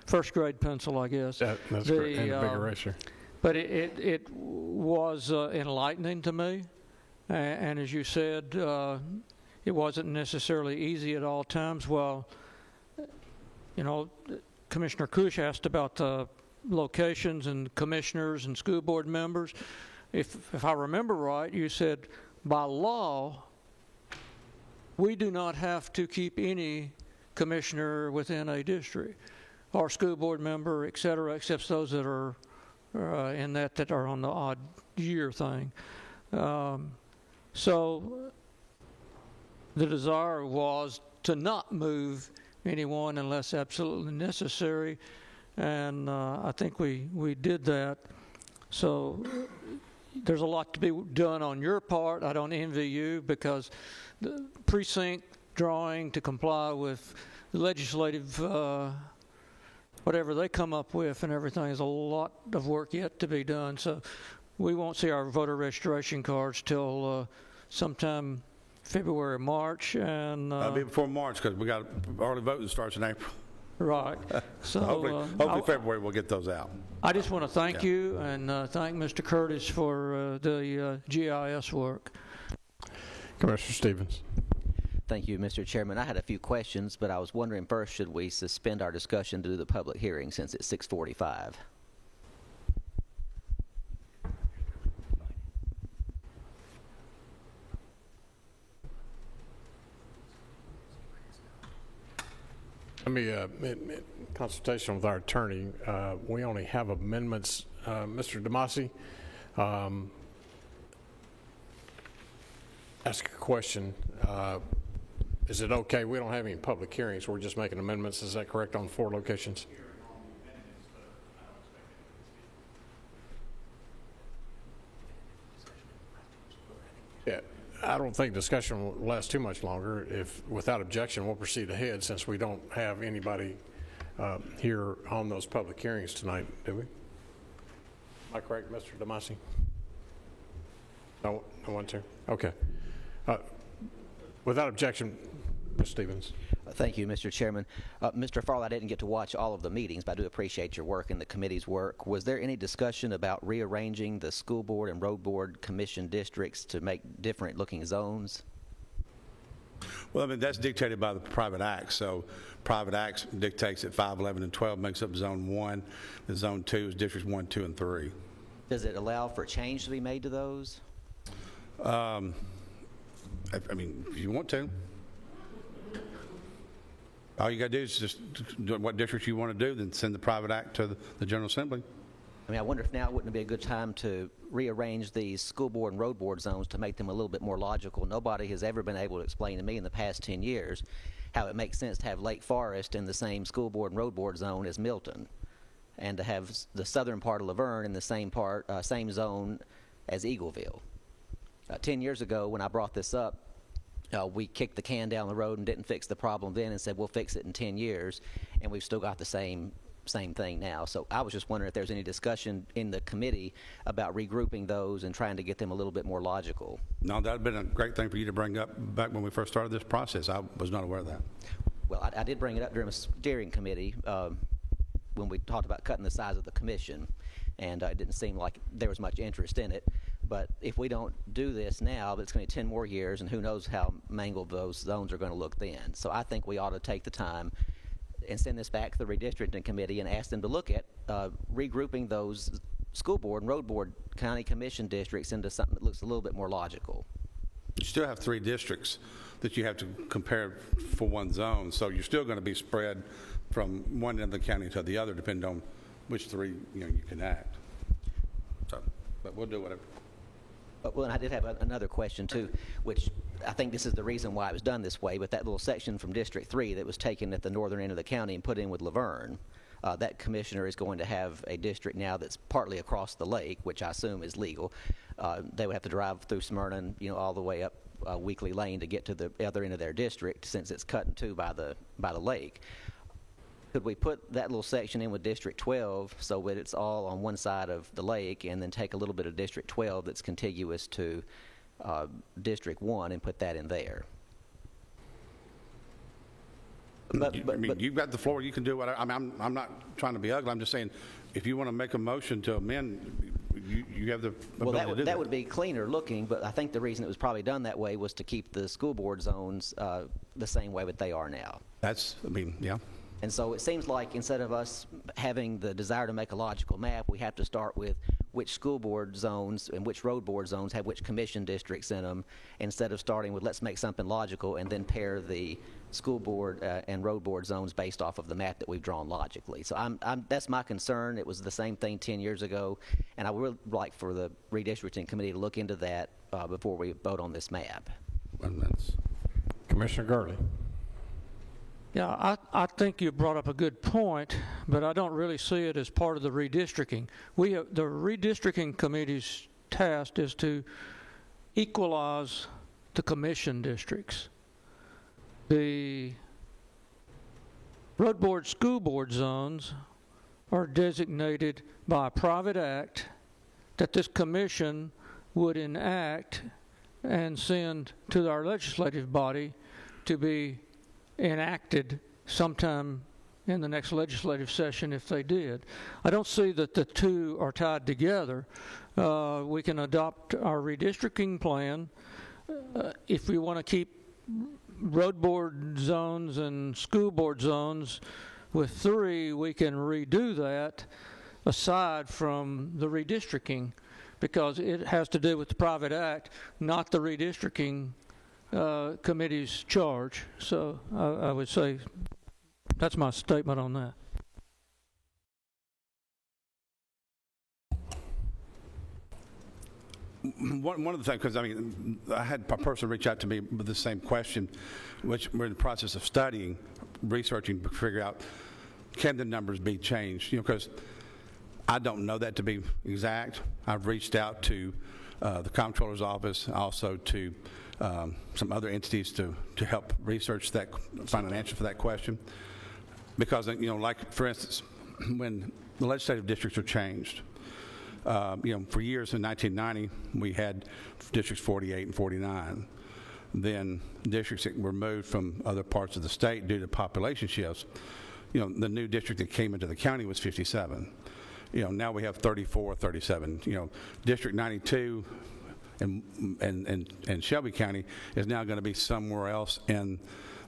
first grade pencil, I guess. That's great, and a big eraser. But it was enlightening to me, and as you said, it wasn't necessarily easy at all times. Well, Commissioner Cush asked about the locations and commissioners and school board members. If I remember right, you said by law we do not have to keep any commissioner within a district or school board member, et cetera, except those that are in that are on the odd year thing. So the desire was to not move anyone unless absolutely necessary, and I think we did that. So there's a lot to be done on your part. I don't envy you, because the precinct drawing to comply with the legislative whatever they come up with and everything is a lot of work yet to be done. So we won't see our voter registration cards till sometime February, March, and That'll be before March, because we got early voting starts in April. Right. So hopefully February we'll get those out. I just want to thank you and thank Mr. Curtis for the GIS work. Commissioner Stevens. Thank you, Mr. Chairman. I had a few questions, but I was wondering first, should we suspend our discussion to do the public hearing since it's 6:45? Let me, in consultation with our attorney, we only have amendments. Mr. Damasi, ask a question. Is it okay? We don't have any public hearings. We're just making amendments. Is that correct on 4 locations? Yeah, I don't think discussion will last too much longer. If without objection, we'll proceed ahead since we don't have anybody here on those public hearings tonight, do we? Am I correct, Mr. Damasi? No one, too? Okay. Without objection, Ms. Stevens. Thank you, Mr. Chairman. Mr. Farley, I didn't get to watch all of the meetings, but I do appreciate your work and the committee's work. Was there any discussion about rearranging the school board and road board commission districts to make different looking zones? Well, I mean, that's dictated by the private act. So private acts dictates that 5, 11, and 12 makes up zone 1. The zone 2 is districts 1, 2, and 3. Does it allow for change to be made to those? I mean, if you want to. All you got to do is just do what districts you want to do, then send the private act to the General Assembly. I mean, I wonder if now wouldn't it be a good time to rearrange these school board and road board zones to make them a little bit more logical. Nobody has ever been able to explain to me in the past 10 years how it makes sense to have Lake Forest in the same school board and road board zone as Milton, and to have the southern part of Laverne in the same zone as Eagleville. 10 years ago, when I brought this up, we kicked the can down the road and didn't fix the problem then, and said we'll fix it in 10 years, and we've still got the same thing now. So I was just wondering if there's any discussion in the committee about regrouping those and trying to get them a little bit more logical. No, that would have been a great thing for you to bring up back when we first started this process. I was not aware of that. Well, I did bring it up during a steering committee when we talked about cutting the size of the commission, and it didn't seem like there was much interest in it. But if we don't do this now, it's going to be 10 more years, and who knows how mangled those zones are going to look then. So I think we ought to take the time and send this back to the redistricting committee and ask them to look at regrouping those school board and road board county commission districts into something that looks a little bit more logical. You still have 3 districts that you have to compare for one zone, so you're still going to be spread from one end of the county to the other, depending on which 3 you connect. So, but we'll do whatever. Well, and I did have another question, too, which I think this is the reason why it was done this way, but that little section from District 3 that was taken at the northern end of the county and put in with Laverne, that commissioner is going to have a district now that's partly across the lake, which I assume is legal. They would have to drive through Smyrna, all the way up Weekly Lane to get to the other end of their district, since it's cut in two by the lake. Could we put that little section in with District 12 so that it's all on one side of the lake, and then take a little bit of District 12 that's contiguous to District 1 and put that in there? But you've got the floor. You can do whatever. I mean, I'm not trying to be ugly. I'm just saying, if you want to make a motion to amend, you have the ability to do that. That would be cleaner looking, but I think the reason it was probably done that way was to keep the school board zones the same way that they are now. Yeah. And so it seems like instead of us having the desire to make a logical map, we have to start with which school board zones and which road board zones have which commission districts in them, instead of starting with let's make something logical and then pair the school board and road board zones based off of the map that we've drawn logically. So that's my concern. It was the same thing 10 years ago, and I would like for the redistricting committee to look into that before we vote on this map. Commissioner Gurley. Yeah, I think you brought up a good point, but I don't really see it as part of the redistricting. The redistricting committee's task is to equalize the commission districts. The road board, school board zones are designated by a private act that this commission would enact and send to our legislative body to be enacted sometime in the next legislative session if they did. I don't see that the two are tied together. We can adopt our redistricting plan. If we want to keep road board zones and school board zones with 3, we can redo that aside from the redistricting, because it has to do with the private act, not the redistricting committee's charge. So I would say that's my statement on that. One of the things, because I had a person reach out to me with the same question, which we're in the process of studying, researching to figure out, can the numbers be changed? Because I don't know that to be exact. I've reached out to the comptroller's office, also to some other entities to help research that, find an answer for that question. Because, like, for instance, when the legislative districts are changed, for years in 1990, we had districts 48 and 49. Then districts that were moved from other parts of the state due to population shifts, the new district that came into the county was 57. Now we have 34, 37. District 92 and Shelby County is now going to be somewhere else in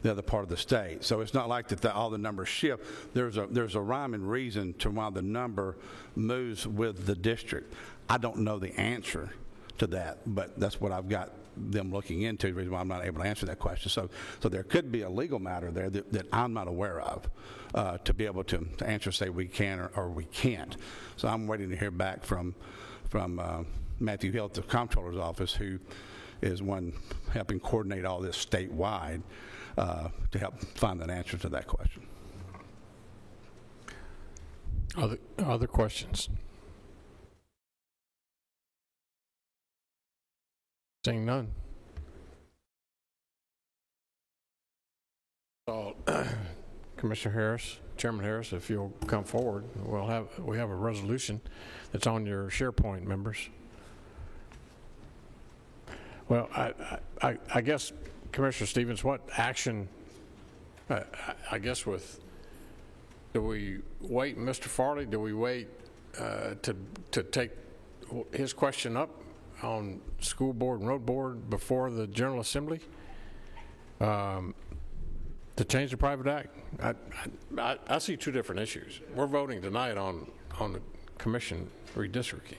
the other part of the state. So it's not like that all the numbers shift. There's a rhyme and reason to why the number moves with the district. I don't know the answer to that, but that's what I've got them looking into, the reason why I'm not able to answer that question. So there could be a legal matter there that I'm not aware of to be able to answer, say we can or we can't. So I'm waiting to hear back from Matthew Hill at the Comptroller's office, who is one helping coordinate all this statewide to help find an answer to that question. Other questions? Seeing none. So, Commissioner Harris, Chairman Harris, if you'll come forward, we have a resolution that's on your SharePoint, members. Well, I guess, Commissioner Stevens, what action? I guess do we wait, Mr. Farley? Do we wait to take his question up on school board and road board before the General Assembly to change the private act? I see two different issues. We're voting tonight on the commission redistricting.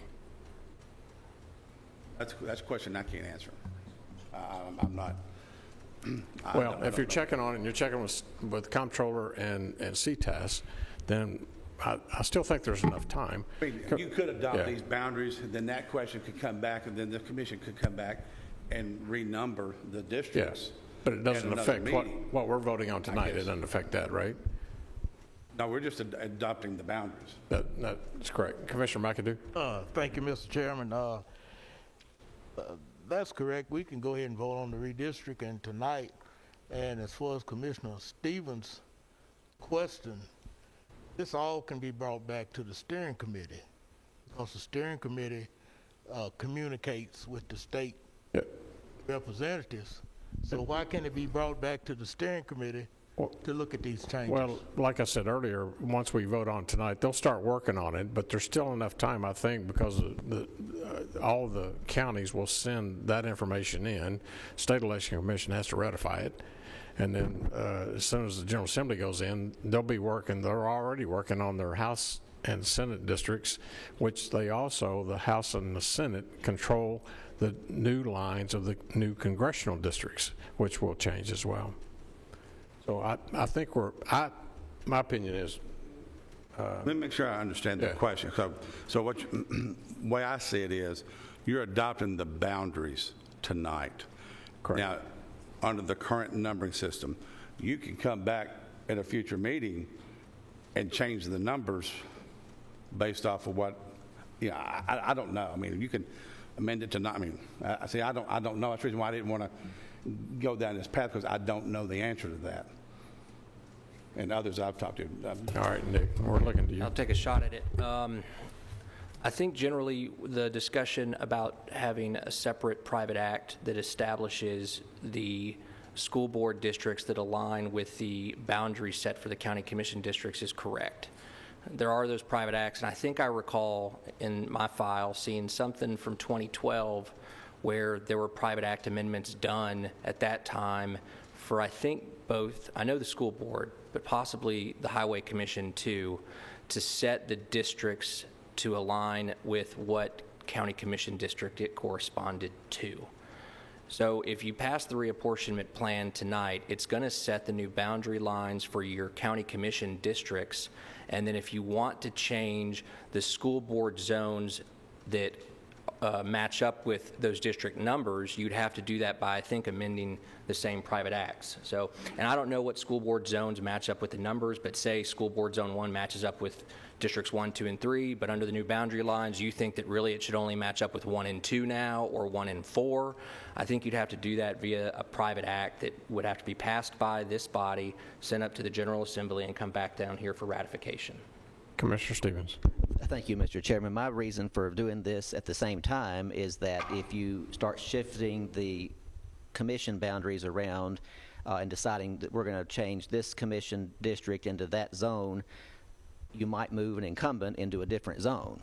That's a question I can't answer. I'm not. Well, if you're checking on it and you're checking with Comptroller and CTAS, then I still think there's enough time. I mean, you could adopt these boundaries, and then that question could come back, and then the commission could come back and renumber the districts. Yes, but it doesn't affect what we're voting on tonight. It doesn't affect that, right? No, we're just adopting the boundaries. That's correct. Commissioner McAdoo? Thank you, Mr. Chairman. That's correct. We can go ahead and vote on the redistricting tonight. And as far as Commissioner Stevens' question, this all can be brought back to the steering committee, because the steering committee communicates with the state representatives. So why can't it be brought back to the steering committee to look at these changes? Well, like I said earlier, once we vote on tonight, they'll start working on it, but there's still enough time, I think, because all the counties will send that information in. State Election Commission has to ratify it, and then as soon as the General Assembly goes in, they'll be working. They're already working on their House and Senate districts, which the House and the Senate control the new lines of the new congressional districts, which will change as well. So I think my opinion is. Let me make sure I understand the question. So the way I see it is, you're adopting the boundaries tonight. Correct. Now, under the current numbering system, you can come back at a future meeting and change the numbers based off of what, I don't know. I mean, you can amend it to not, I mean, I don't know. That's the reason why I didn't want to go down this path, because I don't know the answer to that. And others I've talked to. All right, Nick, we're looking to you. I'll take a shot at it. I think generally the discussion about having a separate private act that establishes the school board districts that align with the boundaries set for the county commission districts is correct. There are those private acts, and I think I recall in my file seeing something from 2012 where there were private act amendments done at that time for, I think, both, I know the school board, but possibly the highway commission too, to set the districts to align with what county commission district it corresponded to. So if you pass the reapportionment plan tonight, it's going to set the new boundary lines for your county commission districts. And then if you want to change the school board zones that match up with those district numbers, you'd have to do that by, I think, amending the same private acts. So, and I don't know what school board zones match up with the numbers, but say school board zone 1 matches up with districts 1, 2, and 3, but under the new boundary lines, you think that really it should only match up with 1 and 2 now, or 1 and 4. I think you'd have to do that via a private act that would have to be passed by this body, sent up to the General Assembly, and come back down here for ratification. Commissioner Stevens. Thank you, Mr. Chairman. My reason for doing this at the same time is that if you start shifting the commission boundaries around and deciding that we're going to change this commission district into that zone, you might move an incumbent into a different zone.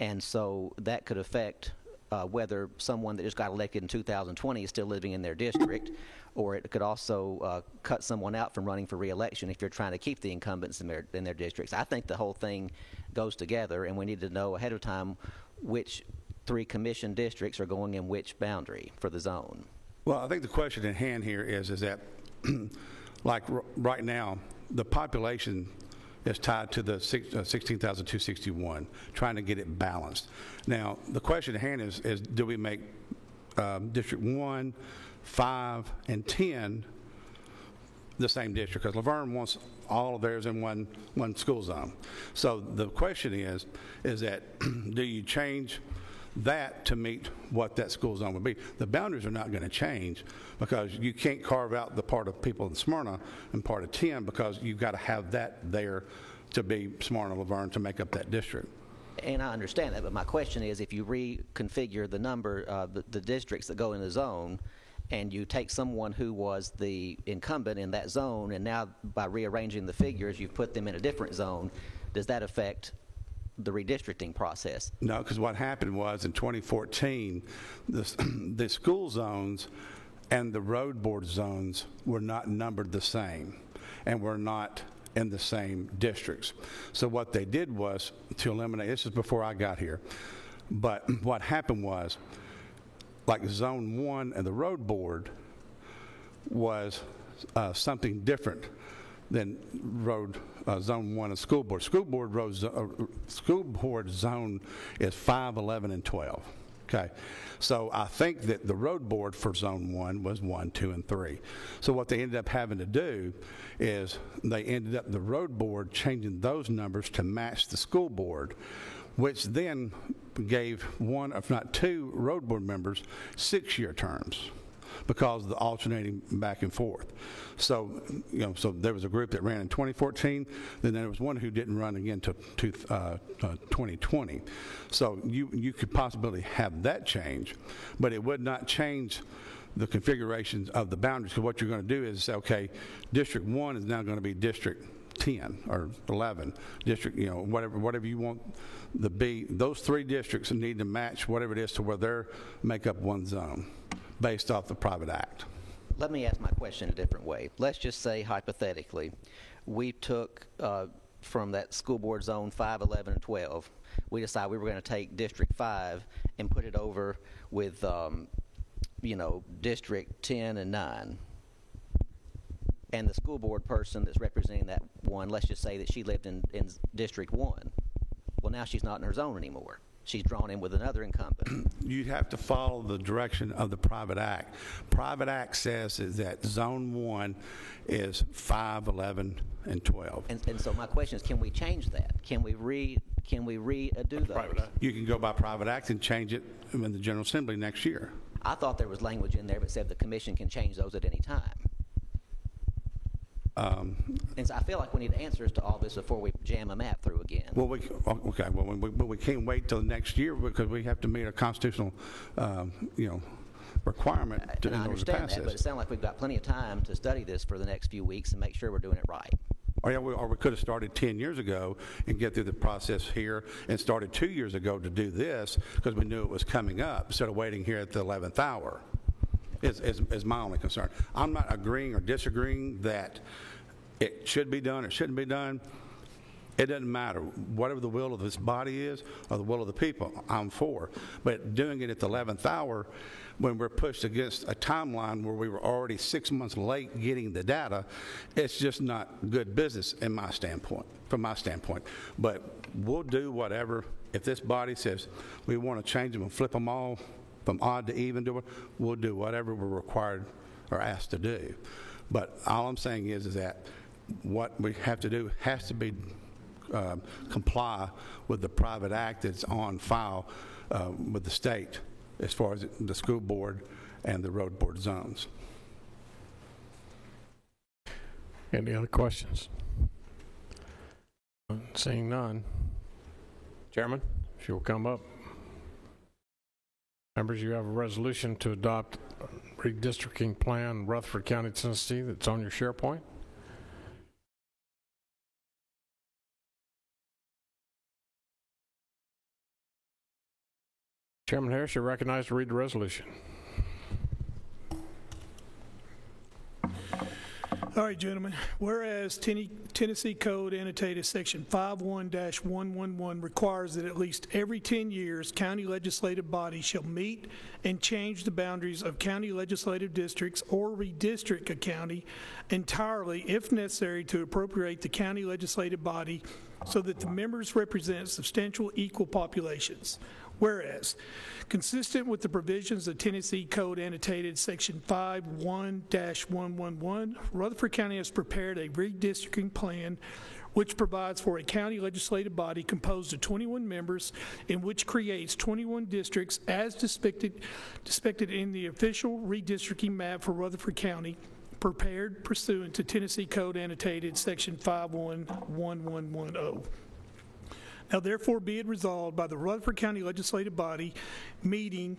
And so that could affect whether someone that just got elected in 2020 is still living in their district, or it could also cut someone out from running for re-election if you're trying to keep the incumbents in their districts. I think the whole thing goes together, and we need to know ahead of time which three commission districts are going in which boundary for the zone? Well, I think the question at hand here is that, like right now, the population is tied to the 16,261, trying to get it balanced. Now, the question at hand is do we make District 1, 5, and 10 the same district? Because Laverne wants all of theirs in one school zone. So the question is that do you change that to meet what that school zone would be? The boundaries are not going to change because you can't carve out the part of people in Smyrna and part of 10 because you've got to have that there to be Smyrna, Laverne to make up that district. And I understand that, but my question is if you reconfigure the number, the districts that go in the zone, and you take someone who was the incumbent in that zone, and now by rearranging the figures, you've put them in a different zone, does that affect the redistricting process? No, because what happened was in 2014, the school zones and the road board zones were not numbered the same and were not in the same districts. So what they did was to eliminate, this is before I got here, but what happened was like Zone 1 and the road board was something different than Zone 1 and school board. School board zone is 5, 11, and 12. Okay, so I think that the road board for Zone 1 was 1, 2, and 3. So what they ended up having to do is they ended up the road board changing those numbers to match the school board, which then gave one, if not two, road board members 6-year terms because of the alternating back and forth. So, so there was a group that ran in 2014, then there was one who didn't run again to 2020. So you could possibly have that change, but it would not change the configurations of the boundaries. So what you're going to do is say, okay, District 1 is now going to be District 10 or 11, District, whatever you want to be. Those three districts need to match whatever it is to where they make up one zone based off the private act. Let me ask my question a different way. Let's just say, hypothetically, we took from that school board zone 5, 11, and 12, we decided we were going to take District 5 and put it over with, District 10 and 9. And the school board person that's representing that one, let's just say that she lived in District 1. Well, now she's not in her zone anymore. She's drawn in with another incumbent. You'd have to follow the direction of the private act. Private act says is that Zone 1 is 5, 11, and 12. And so my question is, can we change that? Can we redo those? You can go by private act and change it in the General Assembly next year. I thought there was language in there that said the commission can change those at any time. And so I feel like we need answers to all this before we jam a map through again. Well, but we can't wait till next year because we have to meet a constitutional, requirement I understand that, but it sounds like we've got plenty of time to study this for the next few weeks and make sure we're doing it right. Or we could have started 10 years ago and get through the process here and started 2 years ago to do this because we knew it was coming up instead of waiting here at the 11th hour. Is my only concern. I'm not agreeing or disagreeing that it should be done or shouldn't be done. It doesn't matter. Whatever the will of this body is or the will of the people, I'm for. But doing it at the 11th hour when we're pushed against a timeline where we were already 6 months late getting the data, it's just not good business from my standpoint. But we'll do whatever. If this body says we want to change them and flip them all from odd to even, we'll do whatever we're required or asked to do. But all I'm saying is that what we have to do has to be comply with the private act that's on file with the state as far as the school board and the road board zones. Any other questions? Seeing none. Chairman, if you'll come up. Members, you have a resolution to adopt redistricting plan Rutherford County, Tennessee that's on your SharePoint. Chairman Harris, you're recognized to read the resolution. All right, gentlemen. Whereas Tennessee Code Annotated Section 51-111 requires that at least every 10 years, county legislative bodies shall meet and change the boundaries of county legislative districts or redistrict a county entirely, if necessary, to appropriate the county legislative body so that the members represent substantial equal populations. Whereas, consistent with the provisions of Tennessee Code Annotated Section 51-111, Rutherford County has prepared a redistricting plan which provides for a county legislative body composed of 21 members and which creates 21 districts as depicted in the official redistricting map for Rutherford County, prepared pursuant to Tennessee Code Annotated Section 51-1110. Now therefore be it resolved by the Rutherford County Legislative Body meeting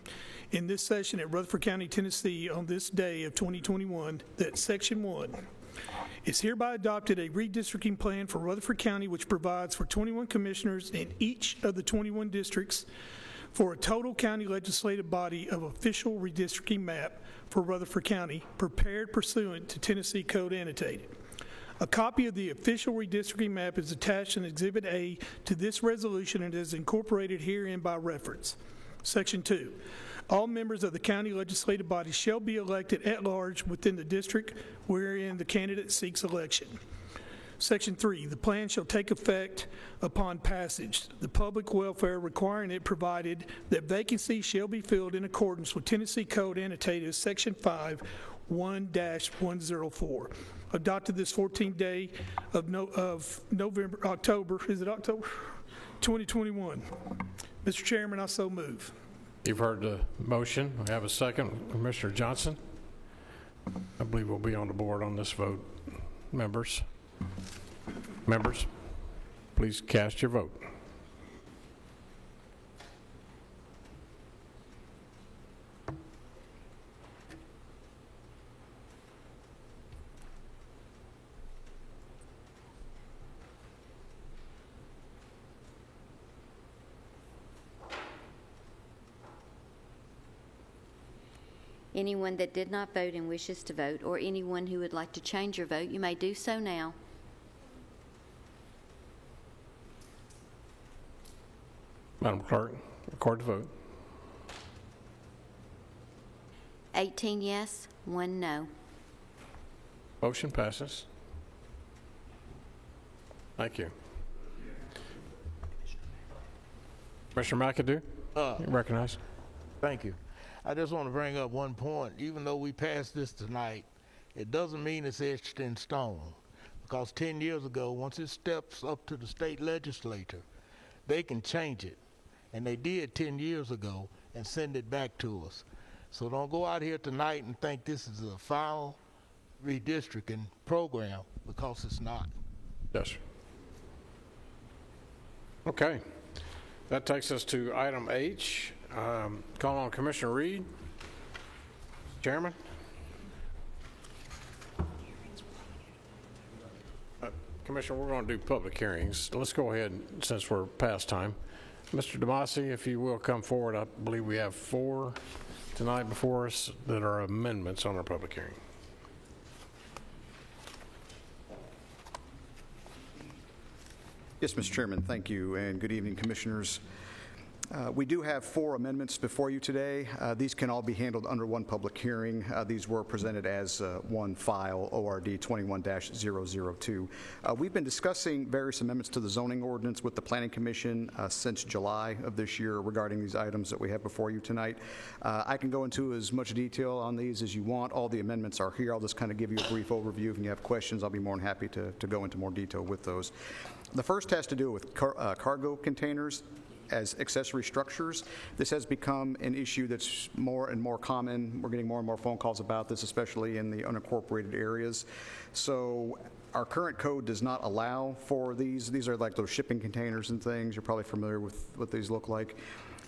in this session at Rutherford County, Tennessee on this day of 2021 that Section 1 is hereby adopted a redistricting plan for Rutherford County which provides for 21 commissioners in each of the 21 districts for a total county legislative body of official redistricting map for Rutherford County prepared pursuant to Tennessee Code Annotated. A copy of the official redistricting map is attached in Exhibit A to this resolution and is incorporated herein by reference. Section 2. All members of the county legislative body shall be elected at large within the district wherein the candidate seeks election. Section 3. The plan shall take effect upon passage, the public welfare requiring it provided that vacancies shall be filled in accordance with Tennessee Code Annotated Section 5-1-104. Adopted this 14th day of October, is it October? 2021. Mr. Chairman, I so move. You've heard the motion. We have a second. Commissioner Johnson. I believe we'll be on the board on this vote. Members, please cast your vote. Anyone that did not vote and wishes to vote, or anyone who would like to change your vote, you may do so now. Madam Clerk, record the vote. 18 yes, 1 no. Motion passes. Thank you. Commissioner McAdoo, you recognize. Thank you. I just want to bring up one point. Even though we passed this tonight, it doesn't mean it's etched in stone. Because 10 years ago, once it steps up to the state legislature, they can change it. And they did 10 years ago and send it back to us. So don't go out here tonight and think this is a final redistricting program, because it's not. Yes, sir. Okay. That takes us to item H. Call on Commissioner Reed. Chairman. Commissioner, we're going to do public hearings. Let's go ahead, since we're past time. Mr. DeMasi, if you will come forward. I believe we have 4 tonight before us that are amendments on our public hearing. Yes, Mr. Chairman, thank you, and good evening, Commissioners. We do have 4 amendments before you today. These can all be handled under one public hearing. These were presented as one file, ORD 21-002. We've been discussing various amendments to the zoning ordinance with the Planning Commission since July of this year regarding these items that we have before you tonight. I can go into as much detail on these as you want. All the amendments are here. I'll just kind of give you a brief overview. If you have questions, I'll be more than happy to go into more detail with those. The first has to do with cargo containers as accessory structures. This has become an issue that's more and more common. We're getting more and more phone calls about this, especially in the unincorporated areas. So our current code does not allow for these. These are like those shipping containers and things. You're probably familiar with what these look like.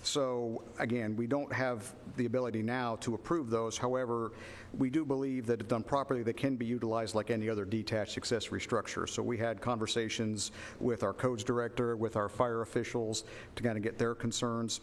So again, we don't have the ability now to approve those. However, we do believe that if done properly, they can be utilized like any other detached accessory structure. So we had conversations with our codes director, with our fire officials to kind of get their concerns,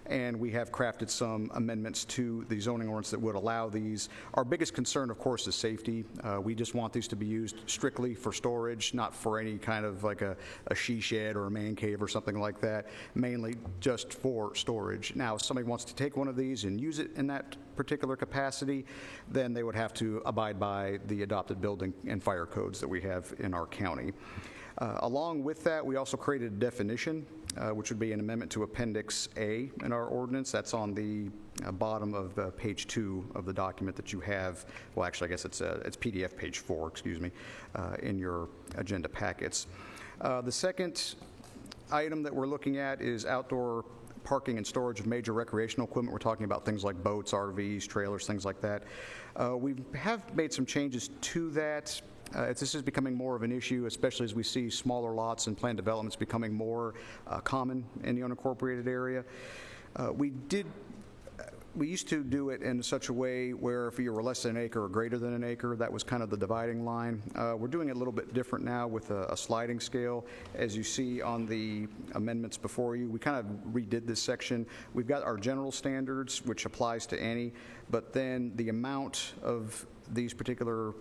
and we have crafted some amendments to the zoning ordinance that would allow these. Our biggest concern, of course, is safety. We just want these to be used strictly for storage, not for any kind of like a she shed or a man cave or something like that, mainly just for storage. Now, if somebody wants to take one of these and use it in that particular capacity, then they would have to abide by the adopted building and fire codes that we have in our county. Along with that, we also created a definition, which would be an amendment to Appendix A in our ordinance. That's on the bottom of page 2 of the document that you have. Well, actually, I guess it's PDF page 4, excuse me, in your agenda packets. The second item that we're looking at is outdoor parking and storage of major recreational equipment. We're talking about things like boats, RVs, trailers, things like that. We have made some changes to that. This is becoming more of an issue, especially as we see smaller lots and planned developments becoming more common in the unincorporated area. We used to do it in such a way where if you were less than an acre or greater than an acre, that was kind of the dividing line. We're doing it a little bit different now with a sliding scale. As you see on the amendments before you, we kind of redid this section. We've got our general standards, which applies to any, but then the amount of these particular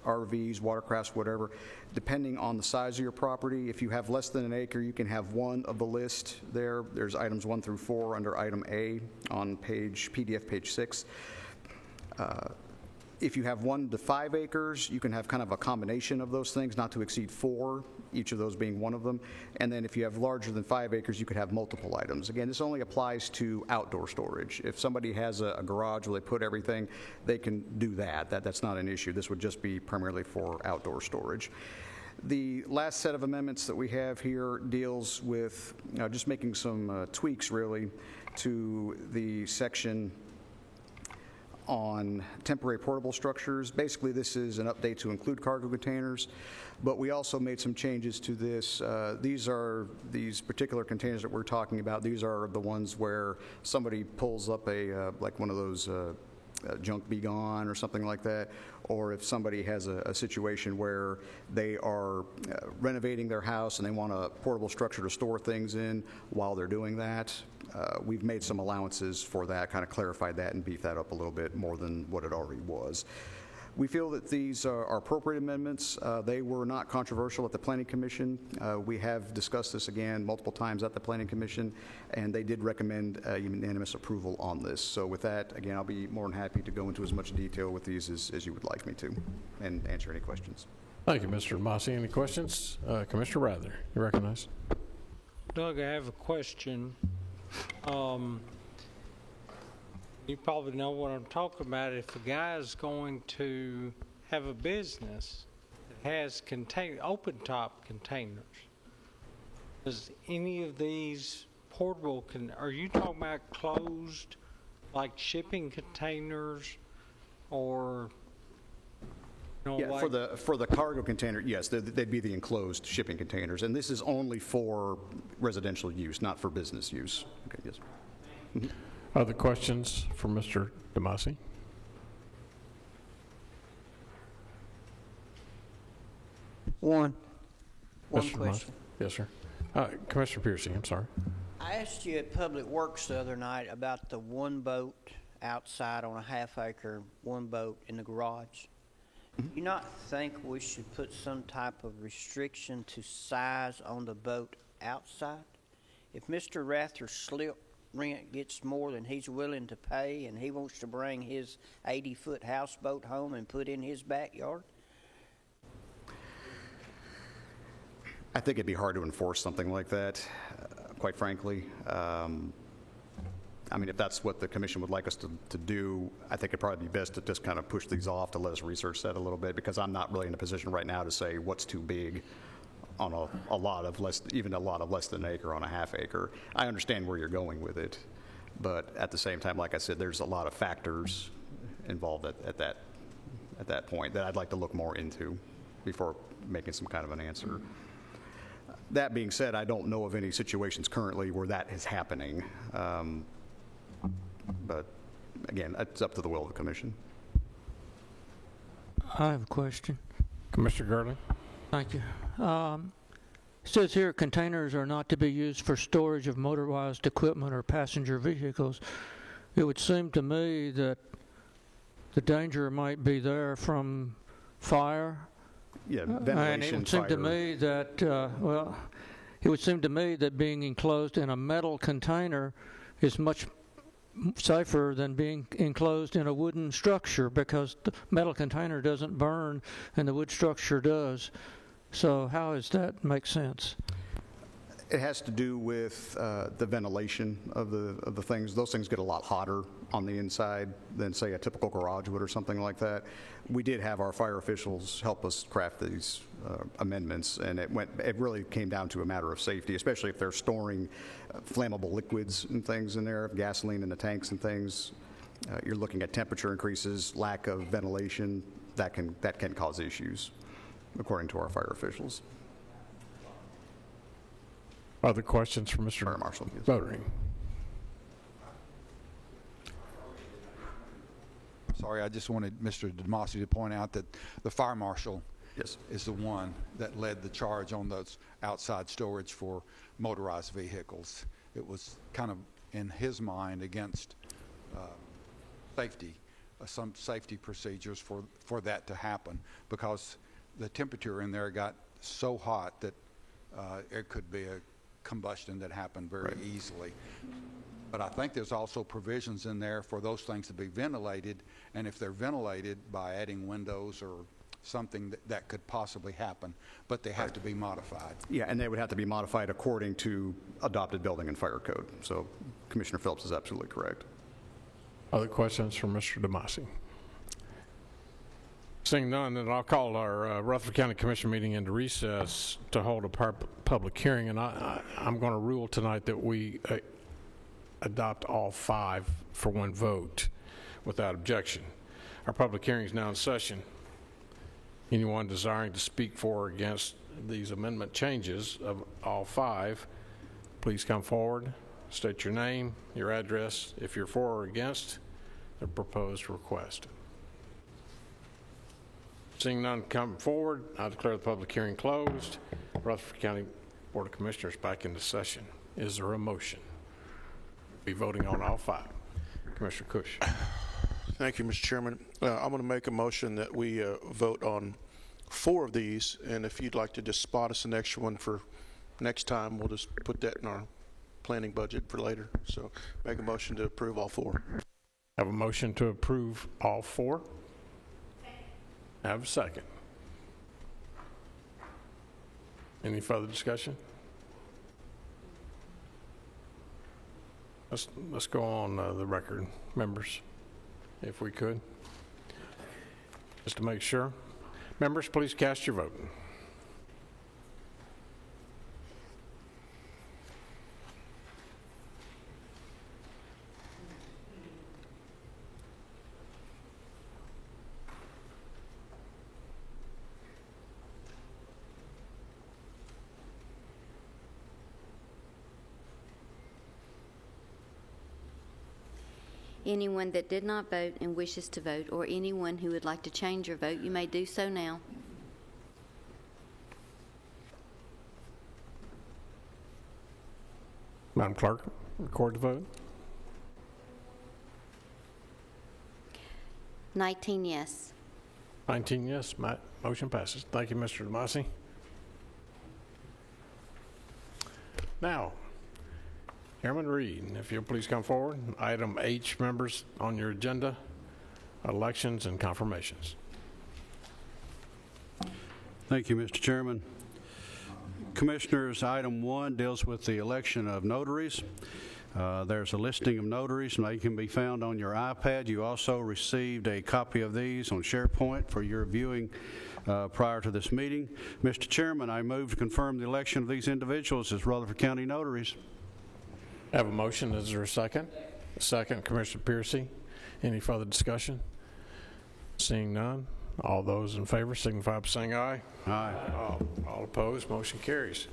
RVs, watercrafts, whatever, depending on the size of your property. If you have less than an acre, you can have one of the list there. There's items 1 through 4 under item A on PDF page 6. If you have 1 to 5 acres, you can have kind of a combination of those things, not to exceed 4, each of those being one of them. And then if you have larger than 5 acres, you could have multiple items. Again, this only applies to outdoor storage. If somebody has a garage where they put everything, they can do that. That's not an issue. This would just be primarily for outdoor storage. The last set of amendments that we have here deals with just making some tweaks, really, to the section on temporary portable structures. Basically, this is an update to include cargo containers, but we also made some changes to this. These particular containers that we're talking about, these are the ones where somebody pulls up like one of those junk be gone or something like that, or if somebody has a situation where they are renovating their house and they want a portable structure to store things in while they're doing that. We've made some allowances for that, kind of clarified that and beefed that up a little bit more than what it already was. We feel that these are appropriate amendments. They were not controversial at the Planning Commission. We have discussed this again multiple times at the Planning Commission, and they did recommend unanimous approval on this. So with that, again, I'll be more than happy to go into as much detail with these as you would like me to and answer any questions. Thank you, Mr. Massey. Any questions? Commissioner Rather, you're recognized. Doug, I have a question. You probably know what I'm talking about. If a guy is going to have a business that has open-top containers, does any of these portable, are you talking about closed, like shipping containers, or yeah, like for the cargo container, yes, they'd be the enclosed shipping containers, and this is only for residential use, not for business use. Okay, yes. Mm-hmm. Other questions for Mr. DeMasi? One Mr. question. Yes, sir. Commissioner Piercy, I'm sorry. I asked you at Public Works the other night about the one boat outside on a half acre, one boat in the garage. Do you not think we should put some type of restriction to size on the boat outside? If Mr. Rather's slip rent gets more than he's willing to pay and he wants to bring his 80-foot houseboat home and put in his backyard? I think it'd be hard to enforce something like that, quite frankly. I mean, if that's what the commission would like us to do, I think it'd probably be best to just kind of push these off to let us research that a little bit, because I'm not really in a position right now to say what's too big on a lot of less than an acre on a half acre. I understand where you're going with it, but at the same time, like I said, there's a lot of factors involved at that point that I'd like to look more into before making some kind of an answer. That being said, I don't know of any situations currently where that is happening. But again, it's up to the will of the commission. I have a question. Commissioner Gurley. Thank you. It says here containers are not to be used for storage of motorized equipment or passenger vehicles. It would seem to me that the danger might be there from fire. Yeah, And ventilation, it would seem to me that, it would seem to me that being enclosed in a metal container is much safer than being enclosed in a wooden structure, because the metal container doesn't burn and the wood structure does. So how does that make sense? It has to do with the ventilation of the things. Those things get a lot hotter on the inside than, say, a typical garage would or something like that. We did have our fire officials help us craft these amendments, and it really came down to a matter of safety, especially if they're storing flammable liquids and things in there, gasoline in the tanks and things. You're looking at temperature increases, lack of ventilation. That can cause issues, according to our fire officials. Other questions for Mr. Fire Marshal Bodering? Sorry, I just wanted Mr. DeMasi to point out that the fire marshal is the one that led the charge on those outside storage for motorized vehicles. It was kind of in his mind against safety, some safety procedures for that to happen, because the temperature in there got so hot that it could be a combustion that happened very easily. But I think there's also provisions in there for those things to be ventilated, and if they're ventilated by adding windows or something that could possibly happen, but they have to be modified. Yeah, and they would have to be modified according to adopted building and fire code. So Commissioner Phelps is absolutely correct. Other questions from Mr. DeMasi? Seeing none, then I'll call our Rutherford County Commission meeting into recess to hold a public hearing, and I'm going to rule tonight that we adopt all 5 for one vote without objection. Our public hearing is now in session. Anyone desiring to speak for or against these amendment changes of all 5, please come forward, state your name, your address, if you're for or against the proposed request. Seeing none come forward, I declare the public hearing closed. Rutherford County Board of Commissioners back into session. Is there a motion? Be voting on all 5. Commissioner Cush. Thank you, Mr. Chairman. I'm going to make a motion that we vote on 4 of these, and if you'd like to just spot us an extra one for next time, we'll just put that in our planning budget for later. So make a motion to approve all 4. Have a motion to approve all 4. Have a second. Any further discussion? Let's go on the record, members, if we could, just to make sure. Members, please cast your vote. Anyone that did not vote and wishes to vote, or anyone who would like to change your vote, you may do so now. Madam Clerk, record the vote. 19 yes. 19 yes. Motion passes. Thank you, Mr. DeMasi. Now, Chairman Reed, if you'll please come forward. Item H, members, on your agenda, elections and confirmations. Thank you, Mr. Chairman. Commissioners, item 1 deals with the election of notaries. There's a listing of notaries, and they can be found on your iPad. You also received a copy of these on SharePoint for your viewing prior to this meeting. Mr. Chairman, I move to confirm the election of these individuals as Rutherford County notaries. I have a motion. Is there a second? A second, Commissioner Piercy. Any further discussion? Seeing none, all those in favor signify by saying aye. Aye. All opposed, motion carries.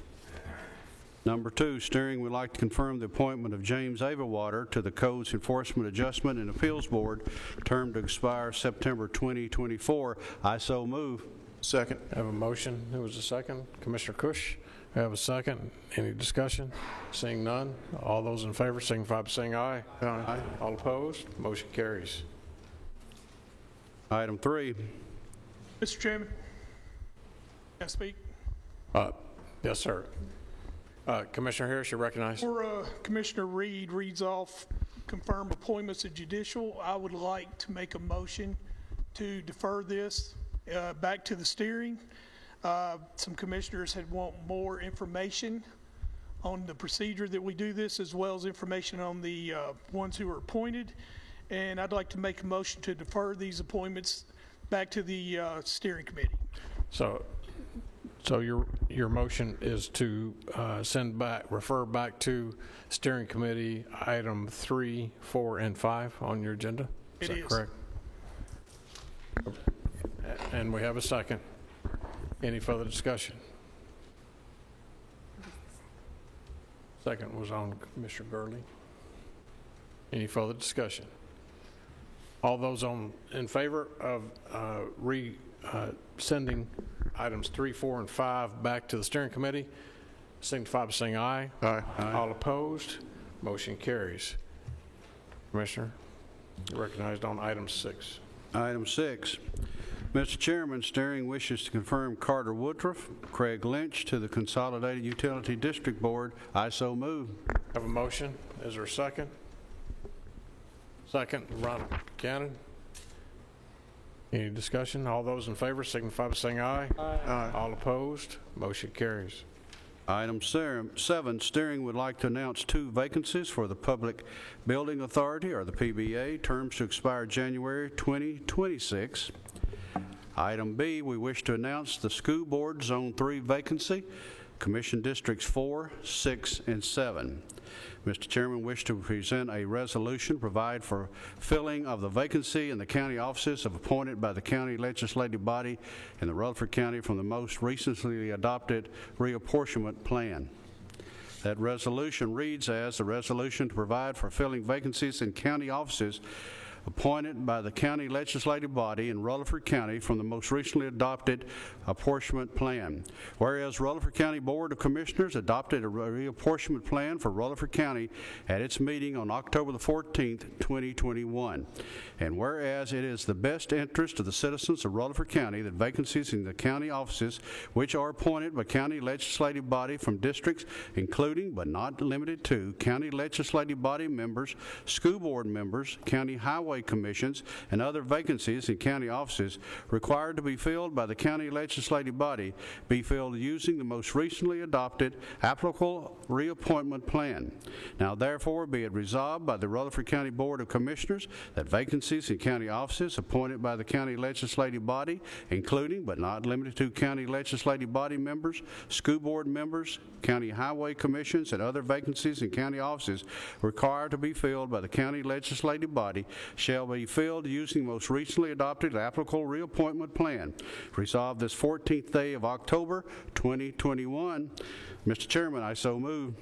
Number 2, steering would like to confirm the appointment of James Avawater to the Codes Enforcement Adjustment and Appeals Board, term to expire September 2024. I so move. Second. I have a motion. Who was the second? Commissioner Cush. I have a second. Any discussion? Seeing none. All those in favor signify by saying aye. Aye. All opposed? Motion carries. Item 3. Mr. Chairman, can I speak? Yes, sir. Commissioner Harris, you're recognized. Before Commissioner Reed reads off confirmed appointments of judicial, I would like to make a motion to defer this back to the steering. Some commissioners had want more information on the procedure that we do this, as well as information on the ones who are appointed. And I'd like to make a motion to defer these appointments back to the steering committee. So your motion is to refer back to steering committee item 3, 4, and 5 on your agenda? Is that correct? And we have a second. Any further discussion? Second was on Commissioner Gurley. Any further discussion? All those in favor of sending items 3, 4, and 5 back to the steering committee, signify by saying aye. Aye. All opposed? Motion carries. Commissioner, you're recognized on item 6. Item 6. Mr. Chairman, steering wishes to confirm Carter Woodruff, Craig Lynch to the Consolidated Utility District Board. I so move. Have a motion. Is there a second? Second, Ron Cannon. Any discussion? All those in favor signify by saying aye. Aye. All opposed? Motion carries. Item 7, steering would like to announce 2 vacancies for the Public Building Authority, or the PBA, terms to expire January 2026. Item B, we wish to announce the School Board Zone 3 vacancy, Commission Districts 4, 6, and 7. Mr. Chairman, wish to present a resolution provide for filling of the vacancy in the county offices appointed by the county legislative body in the Rutherford County from the most recently adopted reapportionment plan. That resolution reads as a resolution to provide for filling vacancies in county offices appointed by the county legislative body in Rutherford County from the most recently adopted apportionment plan. Whereas Rutherford County Board of Commissioners adopted a reapportionment plan for Rutherford County at its meeting on October the 14th, 2021. And whereas it is the best interest of the citizens of Rutherford County that vacancies in the county offices which are appointed by county legislative body from districts including but not limited to county legislative body members, school board members, county highway commissions, and other vacancies in county offices required to be filled by the county legislative body be filled using the most recently adopted applicable reappointment plan. Now therefore be it resolved by the Rutherford County Board of Commissioners that vacancies in county offices appointed by the county legislative body, including but not limited to county legislative body members, school board members, county highway commissions, and other vacancies in county offices required to be filled by the county legislative body shall be filled using the most recently adopted applicable reappointment plan. Resolved this 14th day of October, 2021. Mr. Chairman, I so move.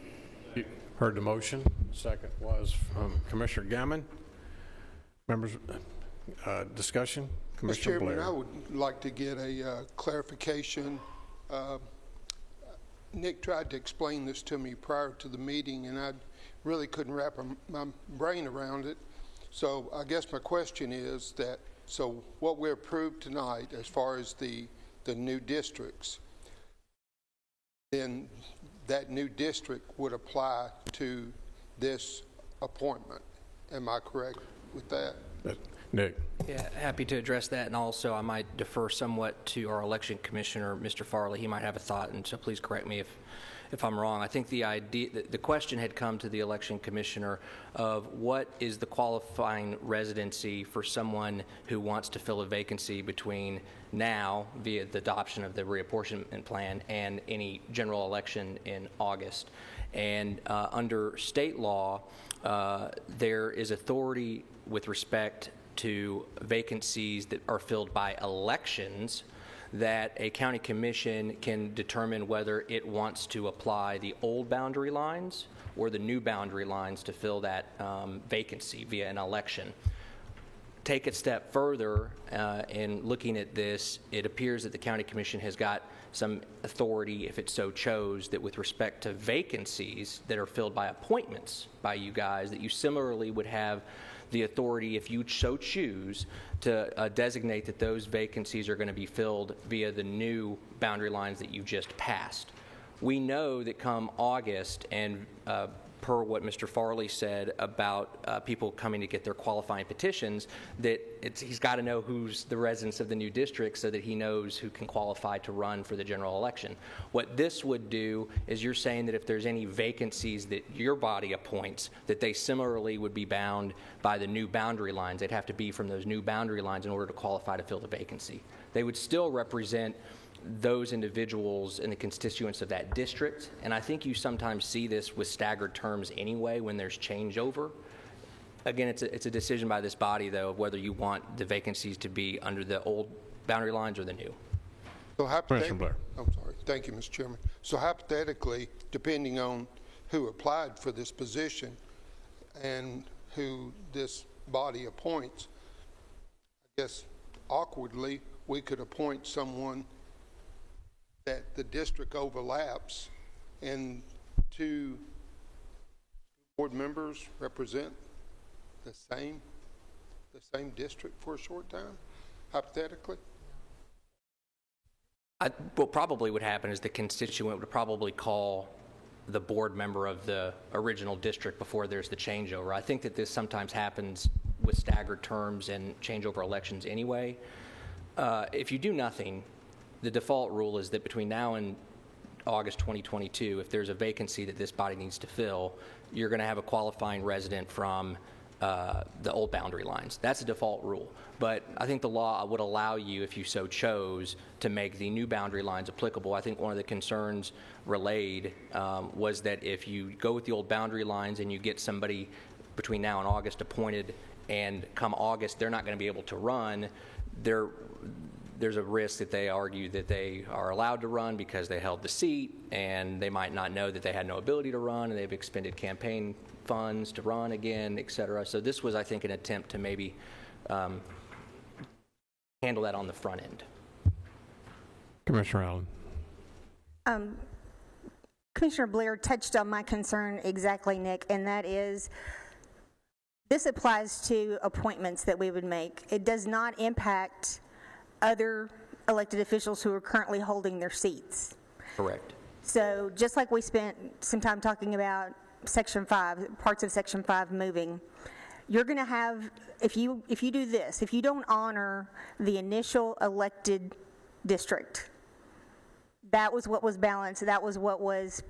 You heard the motion. Second was from Commissioner Gammon. Members, discussion? Commissioner Mr. Chairman, Blair. I would like to get a clarification. Nick tried to explain this to me prior to the meeting, and I really couldn't wrap my brain around it. So I guess my question is that, so what we approved tonight as far as the new districts, then that new district would apply to this appointment. Am I correct with that? Nick. Yeah, happy to address that, and also I might defer somewhat to our election commissioner, Mr. Farley. He might have a thought, and so please correct me if I'm wrong. I think the question had come to the election commissioner of what is the qualifying residency for someone who wants to fill a vacancy between now, via the adoption of the reapportionment plan, and any general election in August. And under state law, there is authority with respect to vacancies that are filled by elections that a county commission can determine whether it wants to apply the old boundary lines or the new boundary lines to fill that vacancy via an election. Take it a step further, in looking at this, it appears that the county commission has got some authority, if it so chose, that with respect to vacancies that are filled by appointments by you guys, that you similarly would have the authority, if you so choose, to designate that those vacancies are going to be filled via the new boundary lines that you just passed. We know that come August, and per what Mr. Farley said about people coming to get their qualifying petitions, that he's got to know who's the residents of the new district so that he knows who can qualify to run for the general election. What this would do is you're saying that if there's any vacancies that your body appoints, that they similarly would be bound by the new boundary lines. They'd have to be from those new boundary lines in order to qualify to fill the vacancy. They would still represent those individuals in the constituents of that district, and I think you sometimes see this with staggered terms anyway when there's changeover. Again, it's a decision by this body, though, of whether you want the vacancies to be under the old boundary lines or the new. So Commissioner Blair. I'm sorry. Thank you, Mr. Chairman. So hypothetically, depending on who applied for this position and who this body appoints, I guess awkwardly, we could appoint someone that the district overlaps and two board members represent the same district for a short time, hypothetically? What probably would happen is the constituent would probably call the board member of the original district before there's the changeover. I think that this sometimes happens with staggered terms and changeover elections anyway. If you do nothing, the default rule is that between now and August 2022, if there's a vacancy that this body needs to fill, you're going to have a qualifying resident from the old boundary lines. That's a default rule. But I think the law would allow you, if you so chose, to make the new boundary lines applicable. I think one of the concerns relayed was that if you go with the old boundary lines and you get somebody between now and August appointed, and come August they're not going to be able to run, there's a risk that they argue that they are allowed to run because they held the seat, and they might not know that they had no ability to run, and they've expended campaign funds to run again, et cetera. So this was, I think, an attempt to maybe handle that on the front end. Commissioner Allen. Commissioner Blair touched on my concern exactly, Nick, and that is this applies to appointments that we would make. It does not impact other elected officials who are currently holding their seats. Correct. So just like we spent some time talking about Section 5, parts of Section 5 moving, you're going to have, if you do this, if you don't honor the initial elected district, that was what was balanced, that was what was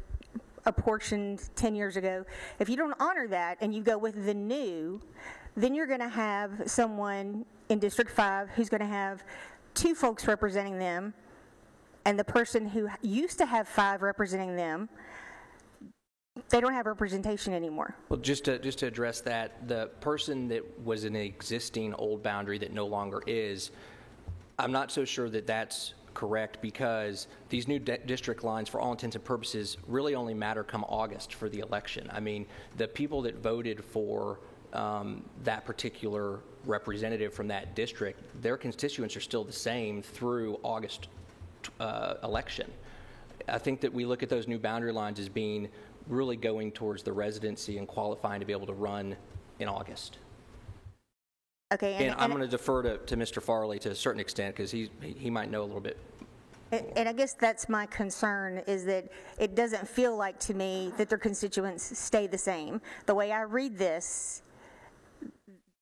apportioned 10 years ago. If you don't honor that and you go with the new, then you're going to have someone in District 5 who's going to have 2 folks representing them, and the person who used to have 5 representing them, they don't have representation anymore. Well, just to address that, the person that was in an existing old boundary that no longer is, I'm not so sure that that's correct, because these new district lines, for all intents and purposes, really only matter come August for the election. I mean, the people that voted for that particular representative from that district, their constituents are still the same through August election. I think that we look at those new boundary lines as being really going towards the residency and qualifying to be able to run in August. Okay, and I'm going to defer to Mr. Farley to a certain extent, because he might know a little bit. And I guess that's my concern, is that it doesn't feel like to me that their constituents stay the same. The way I read this,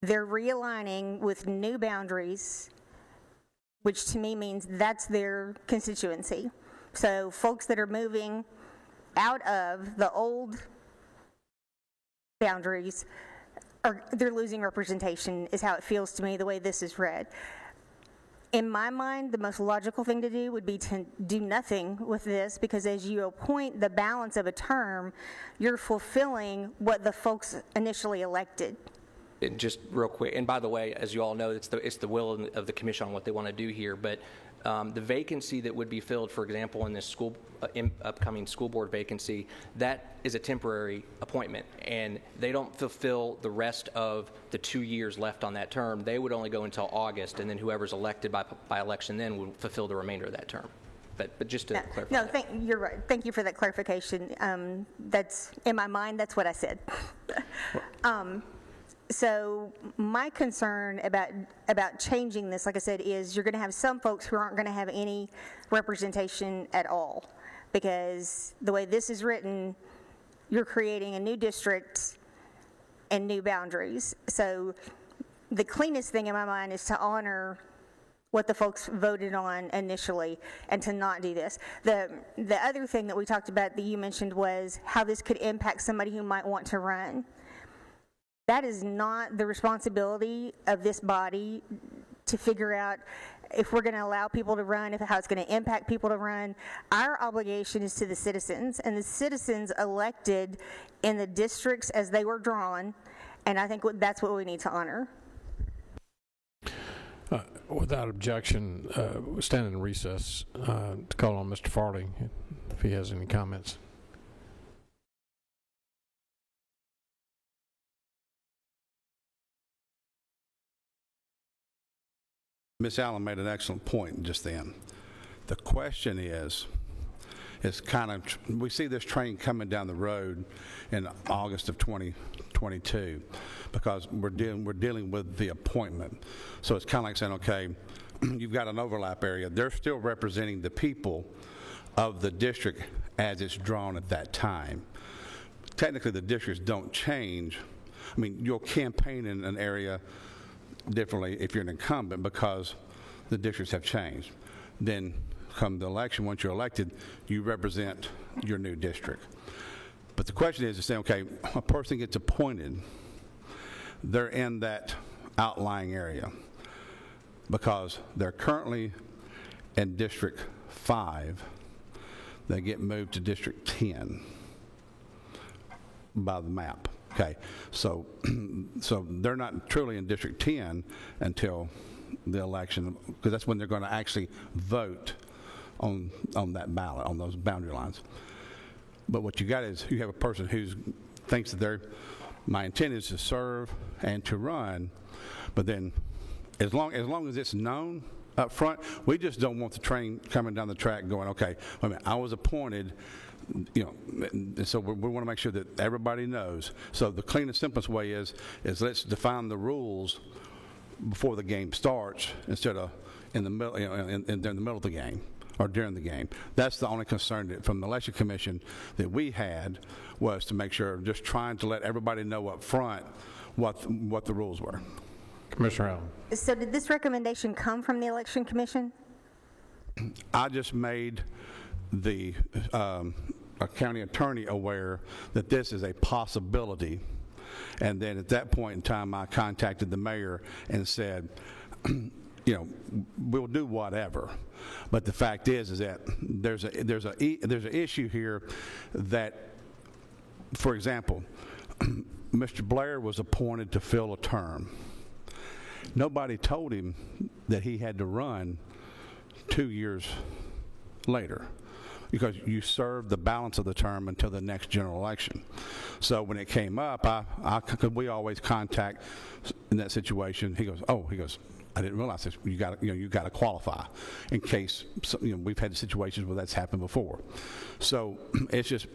they're realigning with new boundaries, which to me means that's their constituency. So folks that are moving out of the old boundaries, they're losing representation, is how it feels to me, the way this is read. In my mind, the most logical thing to do would be to do nothing with this, because as you appoint the balance of a term, you're fulfilling what the folks initially elected. And just real quick, and by the way, as you all know, it's the will of the commission on what they want to do here, but The vacancy that would be filled, for example, in this upcoming school board vacancy, that is a temporary appointment, and they don't fulfill the rest of the 2 years left on that term. They would only go until August, and then whoever's elected by election then would fulfill the remainder of that term. But just to clarify. No, you're right. Thank you for that clarification. That's in my mind. That's what I said. So my concern about changing this, like I said, is you're going to have some folks who aren't going to have any representation at all, because the way this is written, you're creating a new district and new boundaries. So the cleanest thing in my mind is to honor what the folks voted on initially and to not do this. The other thing that we talked about that you mentioned was how this could impact somebody who might want to run. That is not the responsibility of this body to figure out if we're going to allow people to run, how it's going to impact people to run. Our obligation is to the citizens, and the citizens elected in the districts as they were drawn, and I think that's what we need to honor. Without objection, we'll stand in recess to call on Mr. Farley if he has any comments. Ms. Allen made an excellent point just then. The question is kind of, we see this train coming down the road in August of 2022 because we're dealing with the appointment. So it's kind of like saying, okay, you've got an overlap area. They're still representing the people of the district as it's drawn at that time. Technically, the districts don't change. I mean, you'll campaign in an area differently if you're an incumbent because the districts have changed. Then come the election, once you're elected, you represent your new district. But the question is to say, okay, a person gets appointed, they're in that outlying area because they're currently in District 5, they get moved to District 10 by the map. Okay, so they're not truly in District 10 until the election, because that's when they're going to actually vote on that ballot, on those boundary lines. But what you got is you have a person who thinks that my intent is to serve and to run, but then as long as it's known up front, we just don't want the train coming down the track going, okay, wait a minute, I was appointed. So we want to make sure that everybody knows. So the cleanest, simplest way is let's define the rules before the game starts instead of in the middle, in the middle of the game or during the game. That's the only concern from the Election Commission that we had, was to make sure, just trying to let everybody know up front what the rules were. Commissioner Allen. So did this recommendation come from the Election Commission? I just made the county attorney aware that this is a possibility, and then at that point in time I contacted the mayor and said, we'll do whatever, but the fact is that there's an issue here that, for example, Mr. Blair was appointed to fill a term. Nobody told him that he had to run 2 years later, because you serve the balance of the term until the next general election. So when it came up, we always contact in that situation. He goes, I didn't realize this. You got to qualify in case we've had situations where that's happened before. So it's just,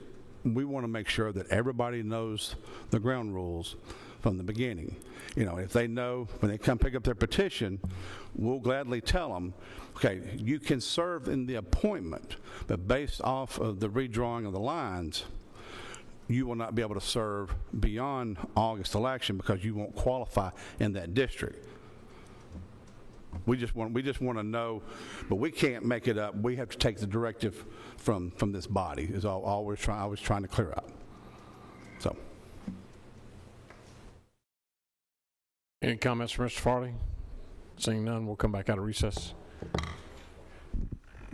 we want to make sure that everybody knows the ground rules from the beginning. If they know when they come pick up their petition, we'll gladly tell them, okay, you can serve in the appointment, but based off of the redrawing of the lines, you will not be able to serve beyond August election because you won't qualify in that district. We just want to know, but we can't make it up. We have to take the directive from this body. Is all I was trying to clear up. So. Any comments from Mr. Farley? Seeing none, we'll come back out of recess.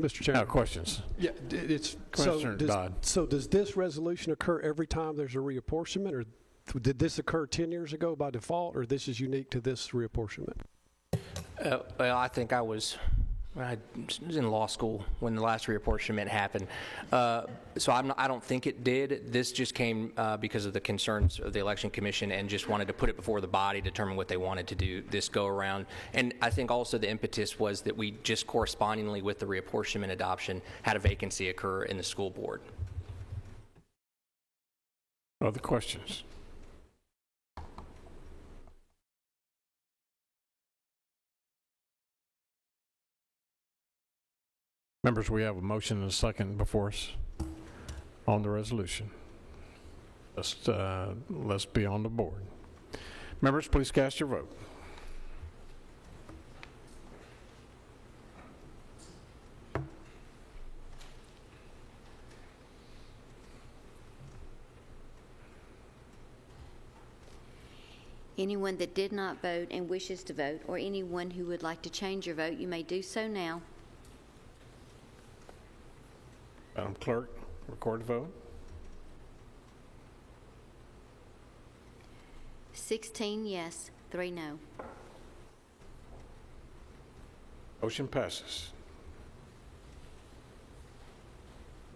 Mr. Chairman. Questions? Yeah, so does this resolution occur every time there's a reapportionment, or did this occur 10 years ago by default, or this is unique to this reapportionment? Well, I think I was I was in law school when the last reapportionment happened. So I don't think it did. This just came because of the concerns of the Election Commission and just wanted to put it before the body, determine what they wanted to do this go around. And I think also the impetus was that we just correspondingly with the reapportionment adoption had a vacancy occur in the school board. Other questions? Members, we have a motion and a second before us on the resolution. Let's be on the board. Members, please cast your vote. Anyone that did not vote and wishes to vote, or anyone who would like to change your vote, you may do so now. Madam Clerk, record the vote. 16 yes, 3 no. Motion passes.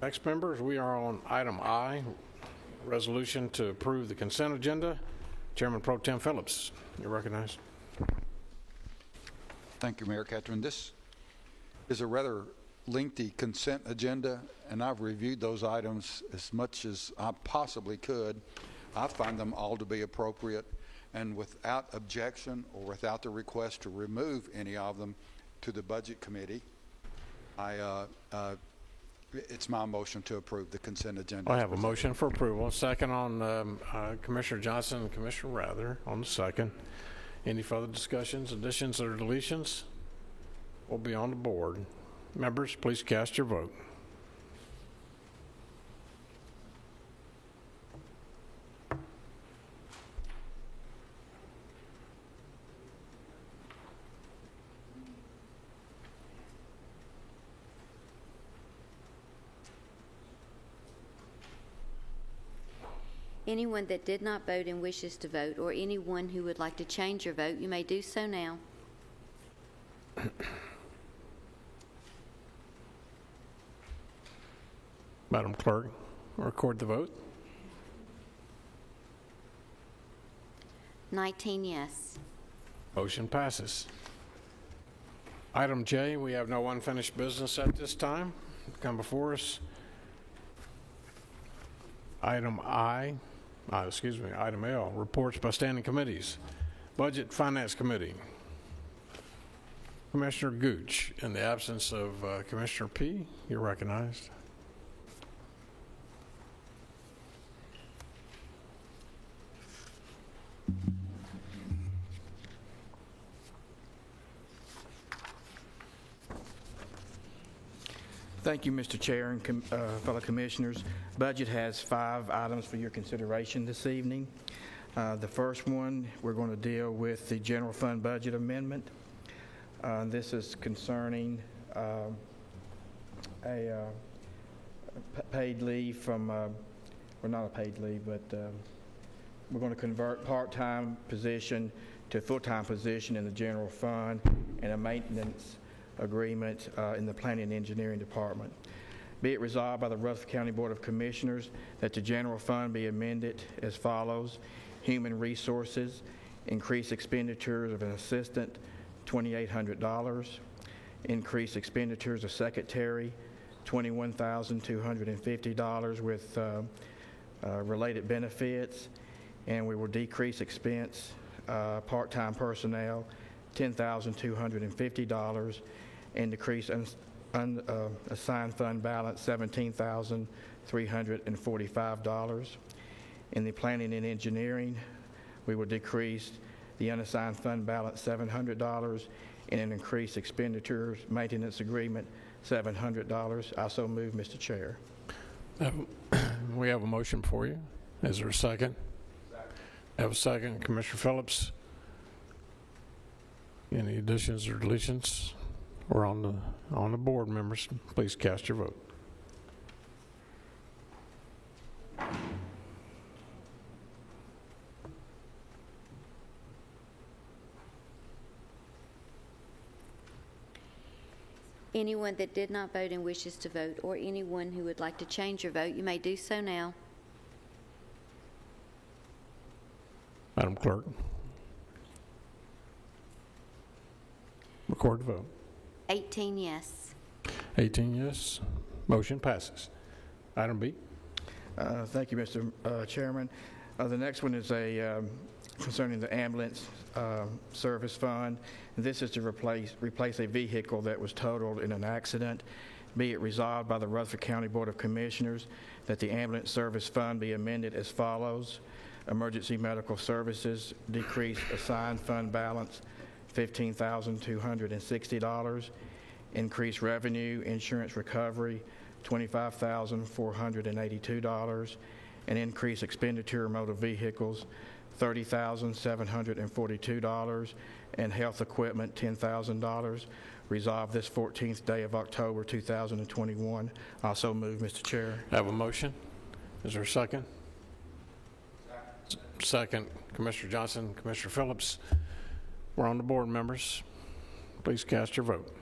Next, members, we are on item I, resolution to approve the consent agenda. Chairman Pro Tem Phillips, you're recognized. Thank you, Mayor Catron. This is a rather lengthy consent agenda, and I've reviewed those items as much as I possibly could. I find them all to be appropriate, and without objection or without the request to remove any of them to the Budget Committee, it's my motion to approve the consent agenda. I have a motion for approval. Second on Commissioner Johnson and Commissioner Rather on the second. Any further discussions, additions, or deletions? We'll be on the board. Members, please cast your vote. Anyone that did not vote and wishes to vote, or anyone who would like to change your vote, you may do so now. Madam Clerk, record the vote. 19 yes. Motion passes. Item J, we have no unfinished business at this time. Come before us. Item item L, reports by standing committees. Budget Finance Committee. Commissioner Gooch, in the absence of Commissioner P., you're recognized. Thank you, Mr. Chair and fellow commissioners. Budget has 5 items for your consideration this evening. The first one, we're going to deal with the general fund budget amendment. This is concerning a paid leave from, well, not a paid leave, but we're going to convert part-time position to full-time position in the general fund and a maintenance agreement in the Planning and Engineering Department. Be it resolved by the Rutherford County Board of Commissioners that the general fund be amended as follows. Human Resources, increase expenditures of an assistant, $2,800. Increase expenditures of secretary, $21,250 with related benefits. And we will decrease expense, part-time personnel, $10,250, and decrease assigned fund balance, $17,345. In the Planning and Engineering, we will decrease the unassigned fund balance, $700, and an increased expenditures maintenance agreement, $700. I so move, Mr. Chair. We have a motion for you. Is there a second? I have a second. Commissioner Phillips. Any additions or deletions? Or on the board, members, please cast your vote. Anyone that did not vote and wishes to vote, or anyone who would like to change your vote, you may do so now. Madam Clerk. Record the vote. 18 yes. 18 yes. Motion passes. Item B. Thank you, Mr. Chairman. The next one is concerning the ambulance service fund. This is to replace a vehicle that was totaled in an accident. Be it resolved by the Rutherford County Board of Commissioners that the ambulance service fund be amended as follows. Emergency medical services, decrease assigned fund balance $15,260. Increase revenue, insurance recovery $25,482. And increase expenditure motor vehicles $30,742. And health equipment $10,000. Resolved this 14th day of October 2021. Also move, Mr. Chair. Have a motion. Is there a second? Second. Commissioner Johnson, Commissioner Phillips. We're on the board, members. Please cast your vote.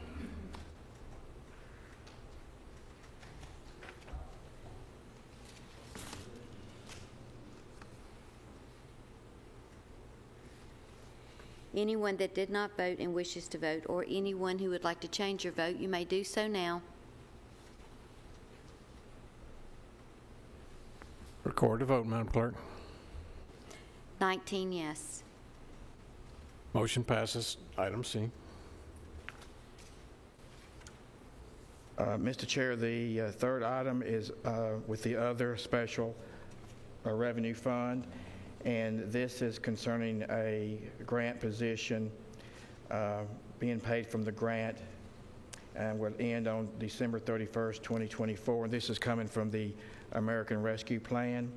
Anyone that did not vote and wishes to vote, or anyone who would like to change your vote, you may do so now. Record the vote, Madam Clerk. 19 yes. Motion passes. Item C. Mr. Chair, the third item is with the other special revenue fund, and this is concerning a grant position being paid from the grant and will end on December 31st, 2024. And this is coming from the American Rescue Plan.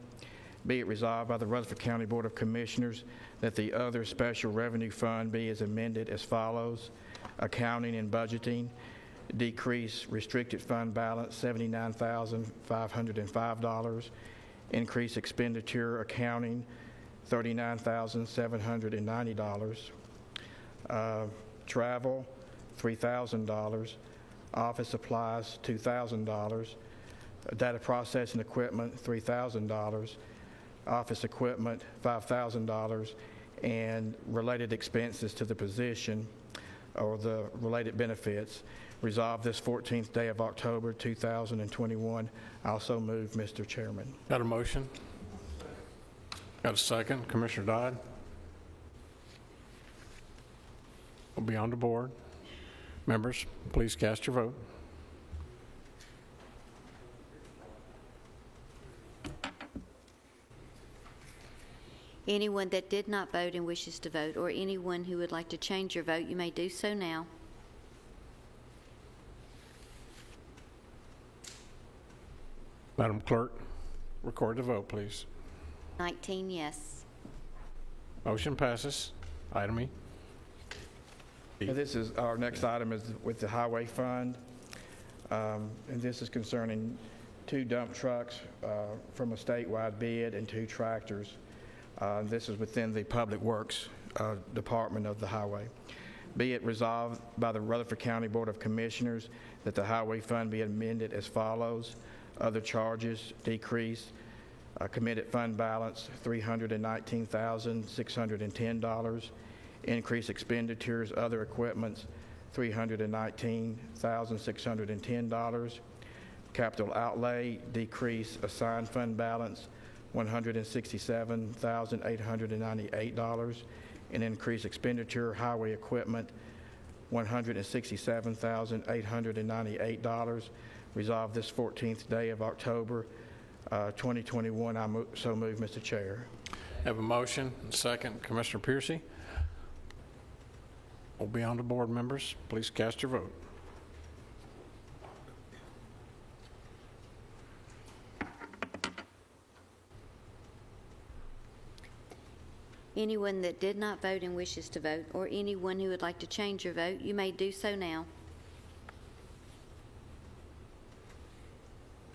Be it resolved by the Rutherford County Board of Commissioners that the other special revenue fund be as amended as follows. Accounting and budgeting, decrease restricted fund balance $79,505. Increase expenditure accounting $39,790. Travel $3,000. Office supplies $2,000. Data processing equipment $3,000. Office equipment $5,000, and related expenses to the position or the related benefits. Resolved this 14th day of October 2021. I also move, Mr. Chairman. Got a motion? Got a second? Commissioner Dodd? We'll be on the board. Members, please cast your vote. Anyone that did not vote and wishes to vote, or anyone who would like to change your vote, you may do so now. Madam Clerk, record the vote, please. 19 yes. Motion passes. Item E. This is our next item is with the Highway Fund, and this is concerning 2 dump trucks from a statewide bid and 2 tractors. This is within the Public Works Department of the Highway. Be it resolved by the Rutherford County Board of Commissioners that the Highway Fund be amended as follows. Other charges decrease. Committed fund balance $319,610. Increase expenditures, other equipment $319,610. Capital outlay decrease. Assigned fund balance $167,898, and increase expenditure highway equipment $167,898. Resolved this 14th day of October 2021. So move, Mr. Chair. Have a motion. Second, Commissioner Piercy. We'll be on the board, members. Please cast your vote. Anyone that did not vote and wishes to vote, or anyone who would like to change your vote, you may do so now.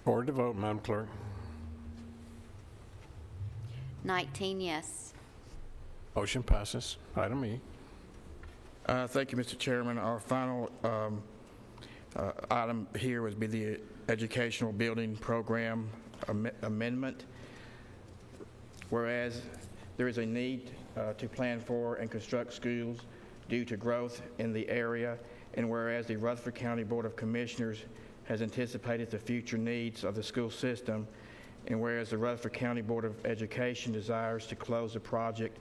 Record the vote, Madam Clerk. 19 yes. Motion passes. Item E. Thank you, Mr. Chairman. Our final Item here would be the educational building program amendment. Whereas there is a need to plan for and construct schools due to growth in the area, and whereas the Rutherford County Board of Commissioners has anticipated the future needs of the school system, and whereas the Rutherford County Board of Education desires to close the project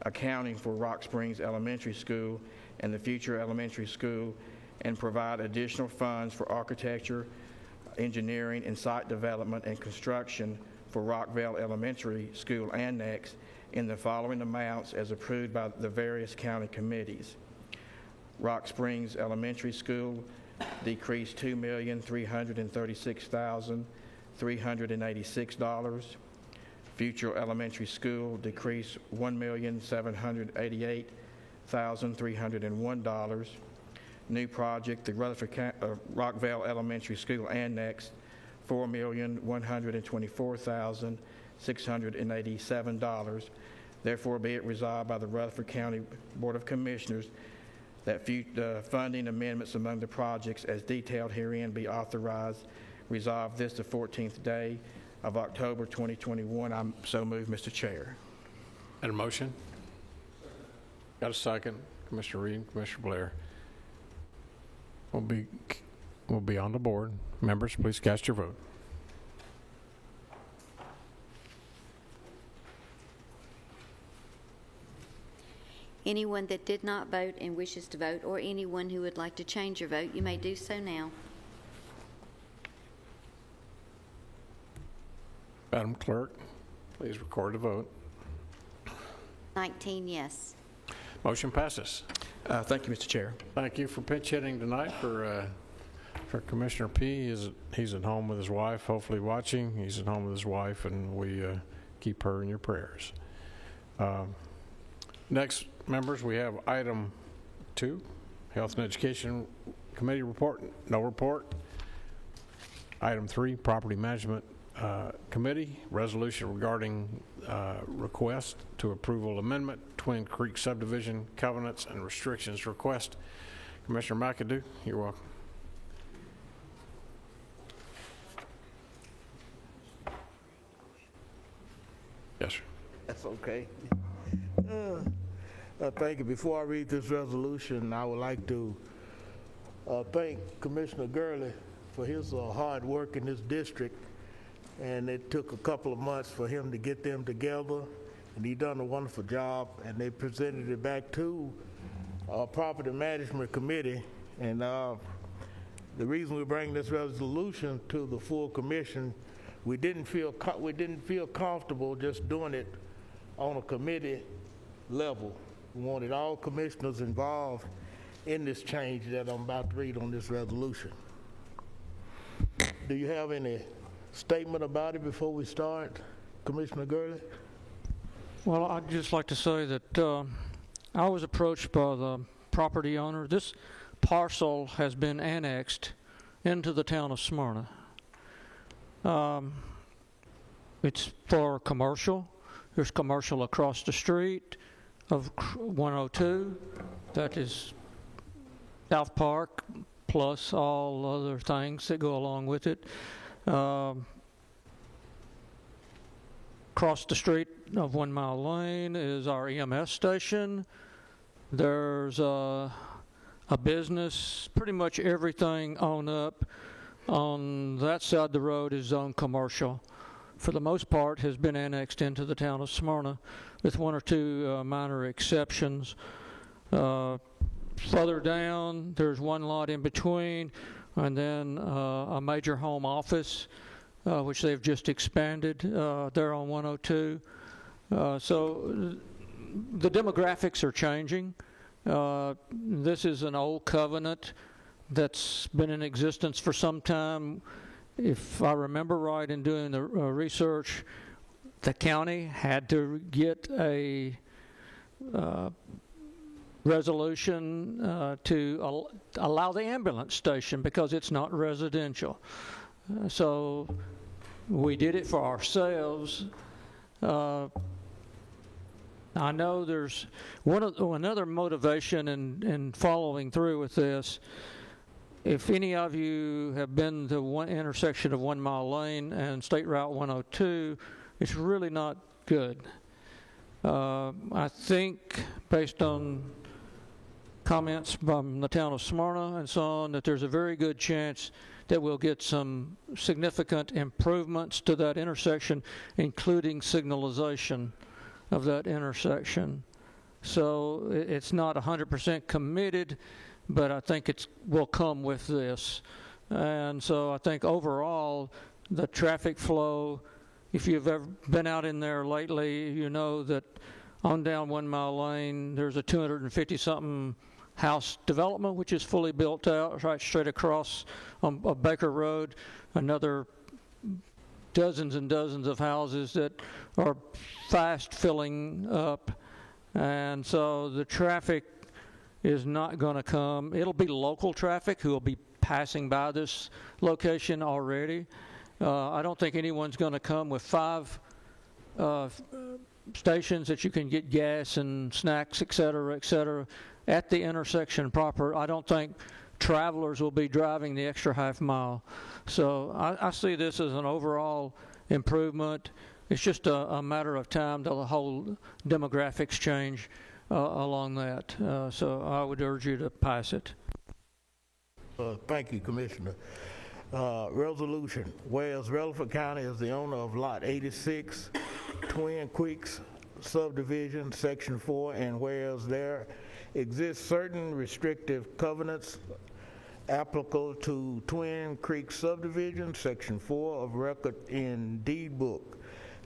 accounting for Rock Springs Elementary School and the future elementary school and provide additional funds for architecture, engineering, and site development and construction for Rockvale Elementary School Annex in the following amounts as approved by the various county committees. Rock Springs Elementary School decreased $2,336,386. Future Elementary School decreased $1,788,301. New project, the Rutherford Rockvale Elementary School Annex, $4,124,687. Therefore, be it resolved by the Rutherford County Board of Commissioners that funding amendments among the projects as detailed herein be authorized. Resolved this the 14th day of October 2021. I'm so moved, Mr. Chair. And a motion? Got a second? Commissioner Reed, Commissioner Blair. We'll be on the board. Members, please cast your vote. Anyone that did not vote and wishes to vote, or anyone who would like to change your vote, you may do so now. Madam Clerk, please record the vote. 19 yes. Motion passes. Thank you, Mr. Chair. Thank you for pinch hitting tonight for Commissioner P. He's at home with his wife, hopefully watching. He's at home with his wife, and we keep her in your prayers. Next, members, we have item 2, Health and Education Committee report. No report. Item 3, Property Management Committee, resolution regarding request to approval amendment, Twin Creek subdivision covenants and restrictions request. Commissioner McAdoo, you're welcome. Yes, sir. That's okay. Thank you. Before I read this resolution, I would like to thank Commissioner Gurley for his hard work in this district. And it took a couple of months for him to get them together, and he done a wonderful job. And they presented it back to Property Management Committee. And the reason we bring this resolution to the full commission, we didn't feel comfortable just doing it on a committee level. We wanted all commissioners involved in this change that I'm about to read on this resolution. Do you have any statement about it before we start, Commissioner Gurley? Well, I'd just like to say that I was approached by the property owner. This parcel has been annexed into the town of Smyrna. It's for commercial. There's commercial across the street of 102. That is South Park, plus all other things that go along with it. Across the street of 1 Mile Lane is our EMS station. There's a business. Pretty much everything on up on that side of the road is zoned commercial. For the most part, has been annexed into the town of Smyrna, with 1 or 2 minor exceptions. Further down, there's 1 lot in between, and then a major home office, which they've just expanded there on 102. So the demographics are changing. This is an old covenant that's been in existence for some time. If I remember right in doing the research, the county had to get a resolution to allow the ambulance station because it's not residential. So we did it for ourselves. I know there's another motivation in following through with this. if any of you have been to one intersection of 1 Mile Lane and State Route 102, it's really not good. I think, based on comments from the town of Smyrna and so on, that there's a very good chance that we'll get some significant improvements to that intersection, including signalization of that intersection. So it's not 100% committed, but I think it will come with this. And so I think overall, the traffic flow, if you've ever been out in there lately, you know that on down 1 Mile Lane, there's a 250-something house development, which is fully built out right straight across on Baker Road. Another dozens and dozens of houses that are fast filling up. And so the traffic is not going to come. It'll be local traffic who will be passing by this location already. I don't think anyone's going to come with 5 stations that you can get gas and snacks, et cetera, at the intersection proper. I don't think travelers will be driving the extra half mile. So I see this as an overall improvement. It's just a matter of time till the whole demographics change along that. So I would urge you to pass it. Thank you, Commissioner. Resolution. Whereas Rutherford County is the owner of Lot 86, Twin Creeks Subdivision, Section 4, and whereas there exist certain restrictive covenants applicable to Twin Creeks Subdivision, Section 4 of record in Deed Book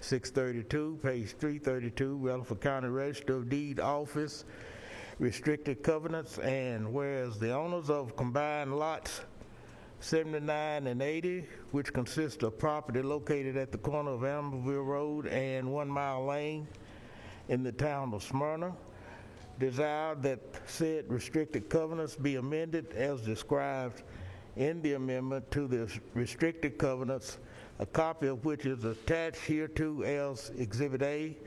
632, page 332, Rutherford County Register of Deed Office, restricted covenants, and whereas the owners of combined lots 79 and 80, which consist of property located at the corner of Amberville Road and 1 Mile Lane in the town of Smyrna, desire that said restricted covenants be amended as described in the amendment to the restricted covenants, a copy of which is attached hereto as Exhibit A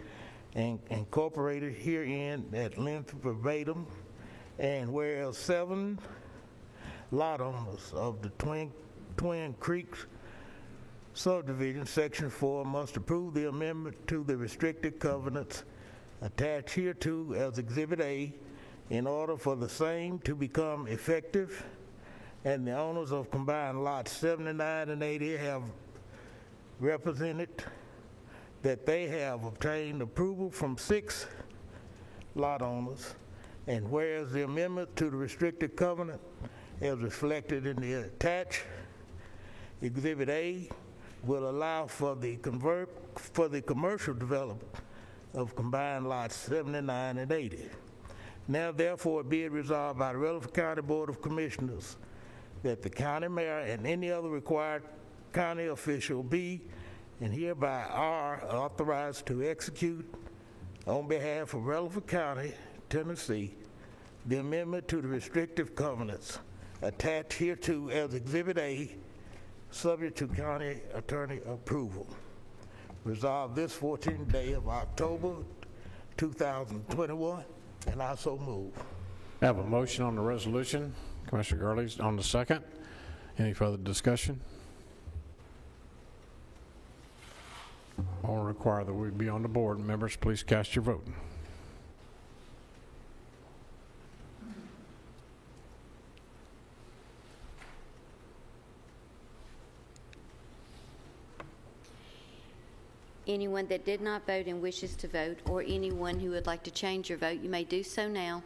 and incorporated herein at length verbatim. And whereas 7 lot owners of the Twin Creeks Subdivision, Section 4, must approve the amendment to the restricted covenants attached hereto as Exhibit A in order for the same to become effective, and the owners of combined lots 79 and 80 have represented that they have obtained approval from 6 lot owners, and whereas the amendment to the restricted covenant as reflected in the attached Exhibit A will allow for the commercial development of combined lots 79 and 80. Now therefore be it resolved by the Rutherford County Board of Commissioners that the county mayor and any other required county official be and hereby are authorized to execute on behalf of Rutherford County, Tennessee, the amendment to the restrictive covenants attached hereto as Exhibit A, subject to county attorney approval. Resolved this 14th day of October 2021, and I so move. I have a motion on the resolution. Commissioner Gurley's on the second. Any further discussion? I'll require that we be on the board. Members, please cast your vote. Anyone that did not vote and wishes to vote, or anyone who would like to change your vote, you may do so now.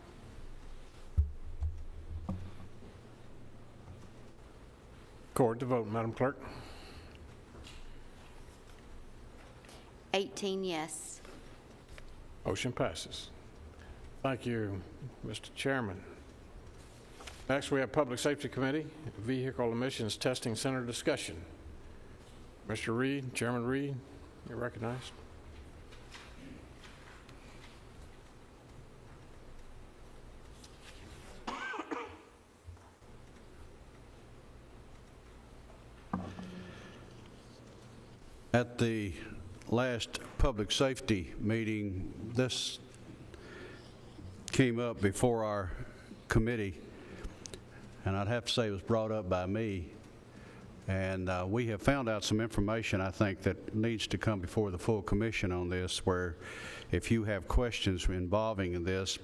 Record the vote, Madam Clerk. 18 yes. Motion passes. Thank you, Mr. Chairman. Next, we have Public Safety Committee, Vehicle Emissions Testing Center discussion. Mr. Reed, Chairman Reed, you're recognized. At the last public safety meeting, this came up before our committee. and I'd have to say it was brought up by me. And we have found out some information, I think, that needs to come before the full commission on this, where if you have questions involving this.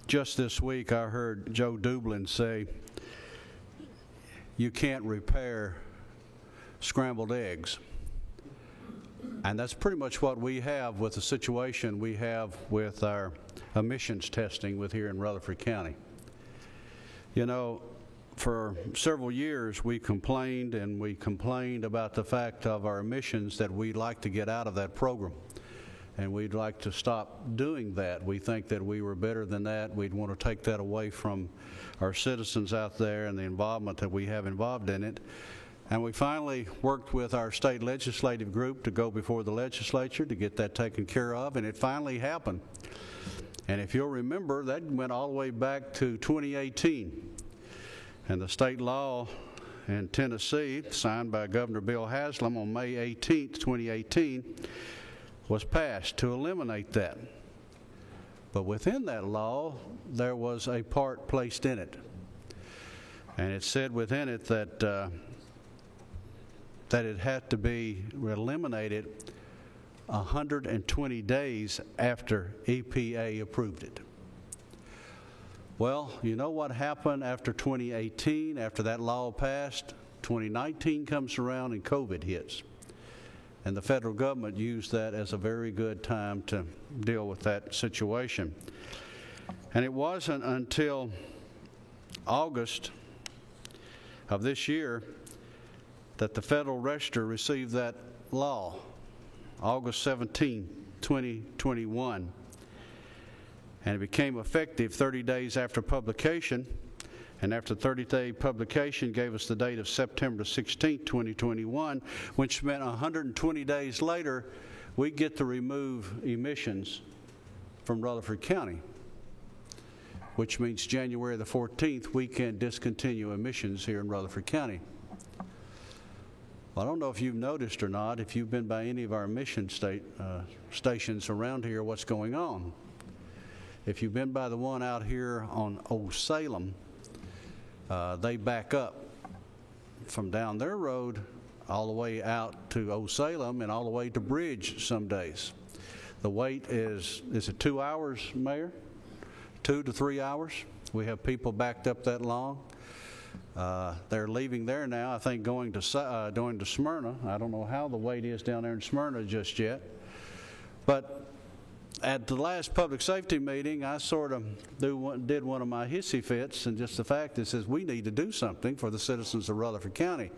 Just this week, I heard Joe Dublin say, you can't repair scrambled eggs. And that's pretty much what we have with the situation we have with our emissions testing with here in Rutherford County. You know, for several years we complained about the fact of our emissions that we'd like to get out of that program. And we'd like to stop doing that. We think that we were better than that. We'd want to take that away from our citizens out there and the involvement that we have involved in it. And we finally worked with our state legislative group to go before the legislature to get that taken care of, and it finally happened. And if you'll remember, that went all the way back to 2018. And the state law in Tennessee, signed by Governor Bill Haslam on May 18th, 2018, was passed to eliminate that. But within that law, there was a part placed in it. And it said within it that it had to be eliminated 120 days after EPA approved it. Well, you know what happened after 2018, after that law passed? 2019 comes around and COVID hits. And the federal government used that as a very good time to deal with that situation. And it wasn't until August of this year that the Federal Register received that law, August 17, 2021. And it became effective 30 days after publication. And after 30-day publication gave us the date of September 16, 2021, which meant 120 days later, we get to remove emissions from Rutherford County, which means January the 14th, we can discontinue emissions here in Rutherford County. Well, I don't know if you've noticed or not, if you've been by any of our emission stations around here, what's going on. If you've been by the one out here on Old Salem, they back up from down their road all the way out to Old Salem and all the way to Bridge some days. The wait is it 2 hours, Mayor? 2 to 3 hours. We have people backed up that long. They're leaving there now, I think, going to Smyrna. I don't know how the wait is down there in Smyrna just yet. But at the last public safety meeting, I sort of did one of my hissy fits, and just the fact that says we need to do something for the citizens of Rutherford County.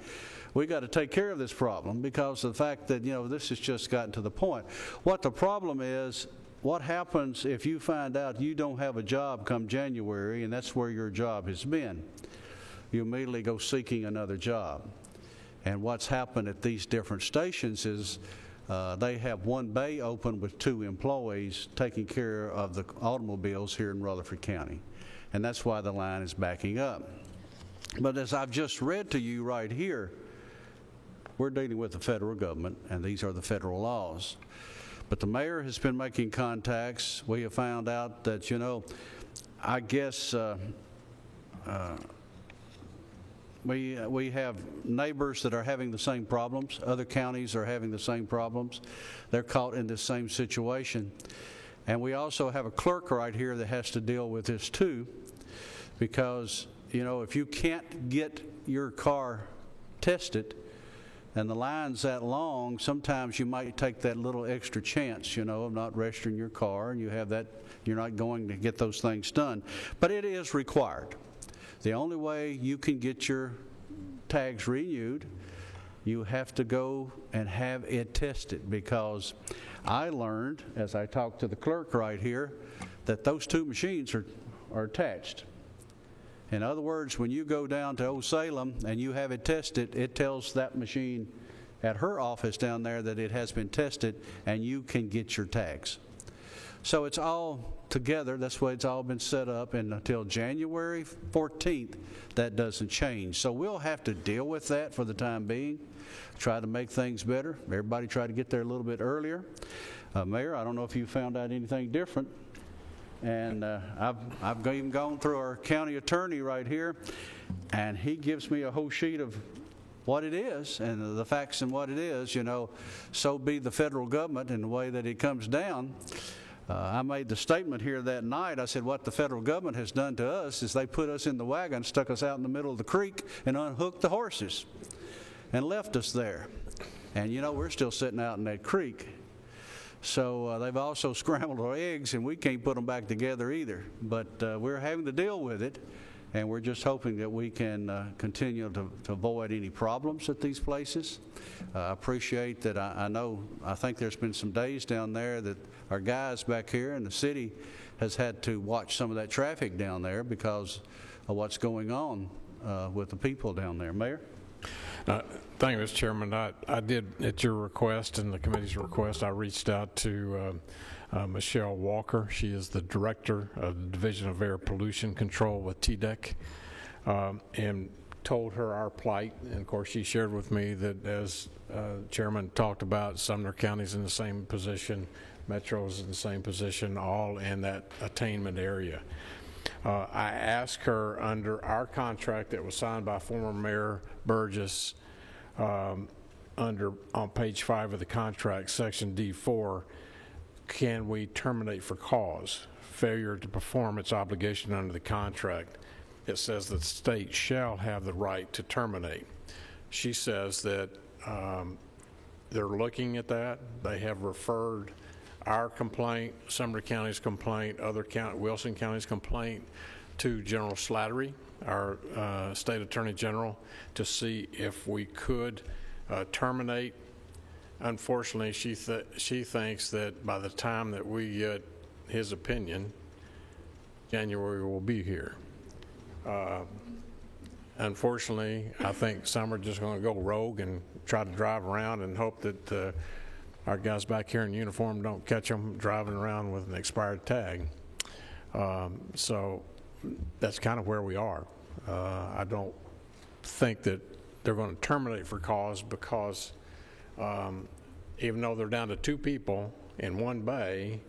We got to take care of this problem because of the fact that, you know, this has just gotten to the point. What the problem is, what happens if you find out you don't have a job come January, and that's where your job has been? You immediately go seeking another job. And what's happened at these different stations is they have one bay open with 2 employees taking care of the automobiles here in Rutherford County. And that's why the line is backing up. But as I've just read to you right here, we're dealing with the federal government, and these are the federal laws. But the mayor has been making contacts. We have found out that, you know, I guess we have neighbors that are having the same problems. Other counties are having the same problems. They're caught in this same situation. And we also have a clerk right here that has to deal with this too, because, you know, if you can't get your car tested and the line's that long, sometimes you might take that little extra chance, you know, of not registering your car, and you have that, you're not going to get those things done. But it is required. The only way you can get your tags renewed, you have to go and have it tested, because I learned, as I talked to the clerk right here, that those 2 machines are attached. In other words, when you go down to Old Salem and you have it tested, it tells that machine at her office down there that it has been tested, and you can get your tags. So it's all together. That's why it's all been set up, and until January 14th, that doesn't change. So we'll have to deal with that for the time being, try to make things better. Everybody try to get there a little bit earlier. Mayor, I don't know if you found out anything different. And I've even gone through our county attorney right here, and he gives me a whole sheet of what it is and the facts and what it is. You know, so be the federal government in the way that it comes down. I made the statement here that night. I said, what the federal government has done to us is they put us in the wagon, stuck us out in the middle of the creek, and unhooked the horses and left us there. And, you know, we're still sitting out in that creek. So they've also scrambled our eggs, and we can't put them back together either. But we're having to deal with it, and we're just hoping that we can continue to avoid any problems at these places. I appreciate that. I think there's been some days down there that our guys back here in the city has had to watch some of that traffic down there because of what's going on with the people down there. Mayor? Thank you, Mr. Chairman. I did, at your request and the committee's request, I reached out to Michelle Walker. She is the director of the Division of Air Pollution Control with TDEC, and told her our plight. And of course, she shared with me that, as Chairman talked about, Sumner County's in the same position, Metro's in the same position, all in that attainment area. I asked her, under our contract that was signed by former Mayor Burgess, on page 5 of the contract, section D4, can we terminate for cause? Failure to perform its obligation under the contract. It says that the state shall have the right to terminate. She says that they're looking at that. They have referred our complaint, Sumner County's complaint, Wilson County's complaint to General Slattery, our state attorney general, to see if we could terminate. Unfortunately, she thinks that by the time that we get his opinion, January will be here. Unfortunately, I think some are just going to go rogue and try to drive around and hope that our guys back here in uniform don't catch them driving around with an expired tag. So that's kind of where we are. I don't think that they're going to terminate for cause because even though they're down to 2 people in one bay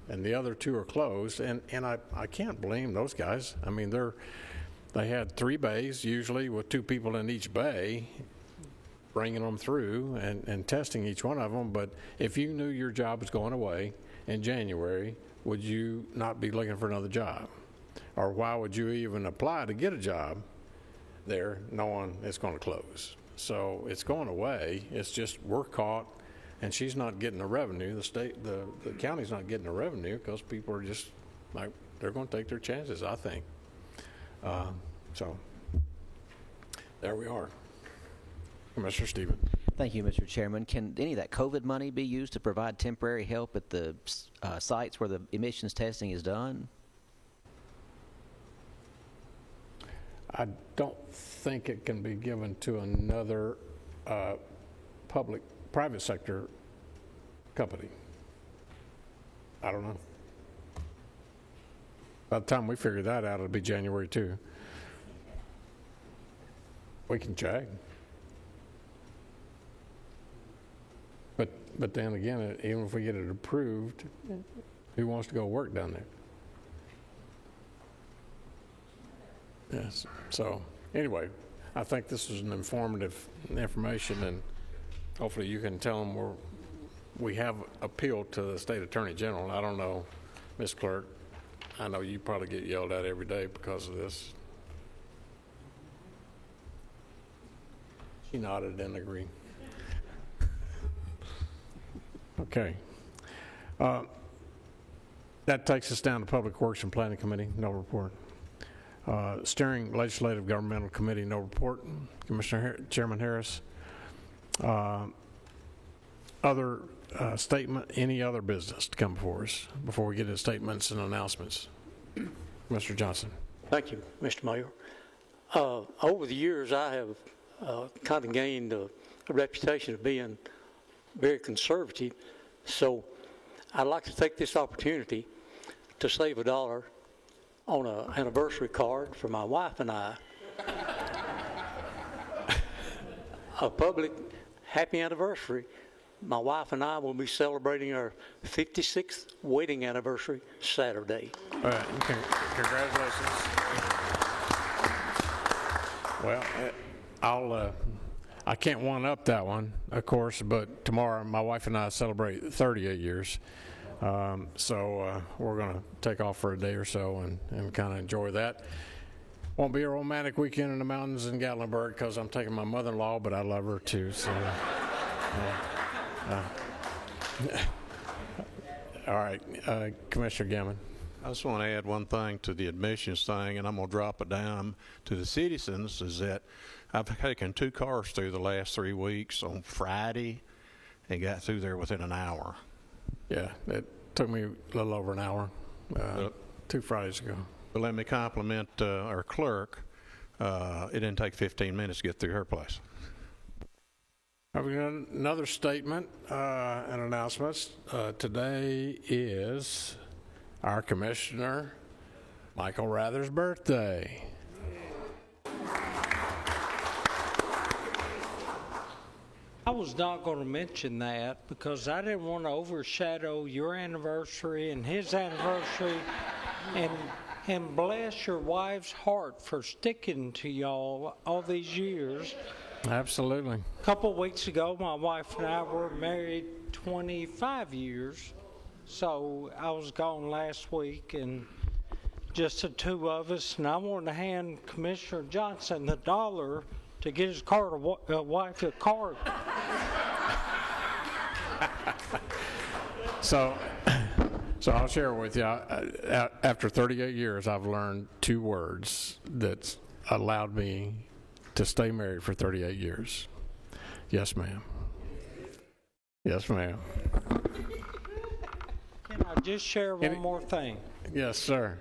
and the other 2 are closed, and I can't blame those guys. I mean, they had 3 bays usually with 2 people in each bay, bringing them through and testing each one of them. But if you knew your job was going away in January, would you not be looking for another job? Or why would you even apply to get a job there knowing it's going to close? So it's going away. It's just we're caught, and she's not getting the revenue. The county's not getting the revenue because people are just like, they're going to take their chances, I think. So there we are. Commissioner Stevens. Thank you, Mr. Chairman. Can any of that COVID money be used to provide temporary help at the sites where the emissions testing is done? I don't think it can be given to another private sector company. I don't know. By the time we figure that out, it'll be January 2. We can check. But then again, even if we get it approved, who wants to go work down there? Yes. So anyway, I think this is an informative information, and hopefully you can tell them we have appealed to the state attorney general. I don't know, Ms. Clerk, I know you probably get yelled at every day because of this. She nodded and agreed. Okay. That takes us down to Public Works and Planning Committee. No report. Steering Legislative Governmental Committee. No report. Chairman Harris. Other statement. Any other business to come before us before we get into statements and announcements? Mr. Johnson. Thank you, Mr. Mayor. Over the years, I have kind of gained a reputation of being very conservative, so I'd like to take this opportunity to save $1 on an anniversary card for my wife and I. A public happy anniversary my wife and I will be celebrating our 56th wedding anniversary Saturday. All right. Congratulations. Well, I can't one-up that one, of course, but tomorrow my wife and I celebrate 38 years. So we're going to take off for a day or so and kind of enjoy that. Won't be a romantic weekend in the mountains in Gatlinburg because I'm taking my mother-in-law, but I love her too. So, all right, Commissioner Gammon. I just want to add one thing to the admissions thing, and I'm going to drop it down to the citizens, is that I've taken 2 cars through the last 3 weeks on Friday and got through there within an hour. Yeah, it took me a little over an hour 2 Fridays ago. But let me compliment our clerk. It didn't take 15 minutes to get through her place. Have we got another statement and announcements? Today is our Commissioner Michael Rather's birthday. I was not going to mention that because I didn't want to overshadow your anniversary and his anniversary, and bless your wife's heart for sticking to y'all all these years. Absolutely. A couple weeks ago, my wife and I were married 25 years, so I was gone last week, and just the 2 of us, and I wanted to hand Commissioner Johnson the $1 to get his wife a card. So I'll share with you. After 38 years, I've learned 2 words that allowed me to stay married for 38 years. Yes, ma'am. Yes, ma'am. Can I just share one more thing? Yes, sir.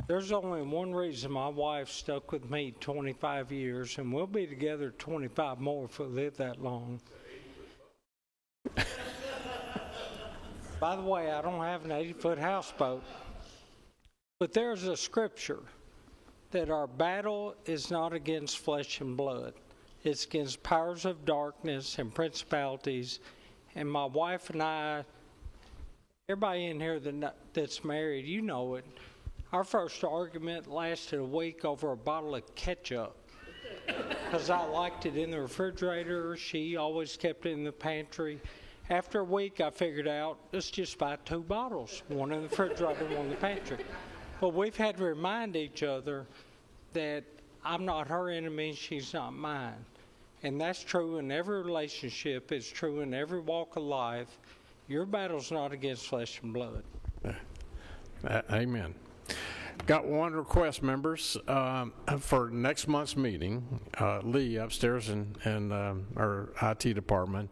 There's only one reason my wife stuck with me 25 years, and we'll be together 25 more if we live that long. By the way, I don't have an 80-foot houseboat, but there's a scripture that our battle is not against flesh and blood. It's against powers of darkness and principalities. And my wife and I, everybody in here that's married, you know it, our first argument lasted a week over a bottle of ketchup. Because I liked it in the refrigerator. She always kept it in the pantry. After a week, I figured out, let's just buy 2 bottles, one in the refrigerator, one in the pantry. But we've had to remind each other that I'm not her enemy, she's not mine. And that's true in every relationship. It's true in every walk of life. Your battle's not against flesh and blood. Amen. Got one request, members, for next month's meeting. Lee upstairs in our IT department,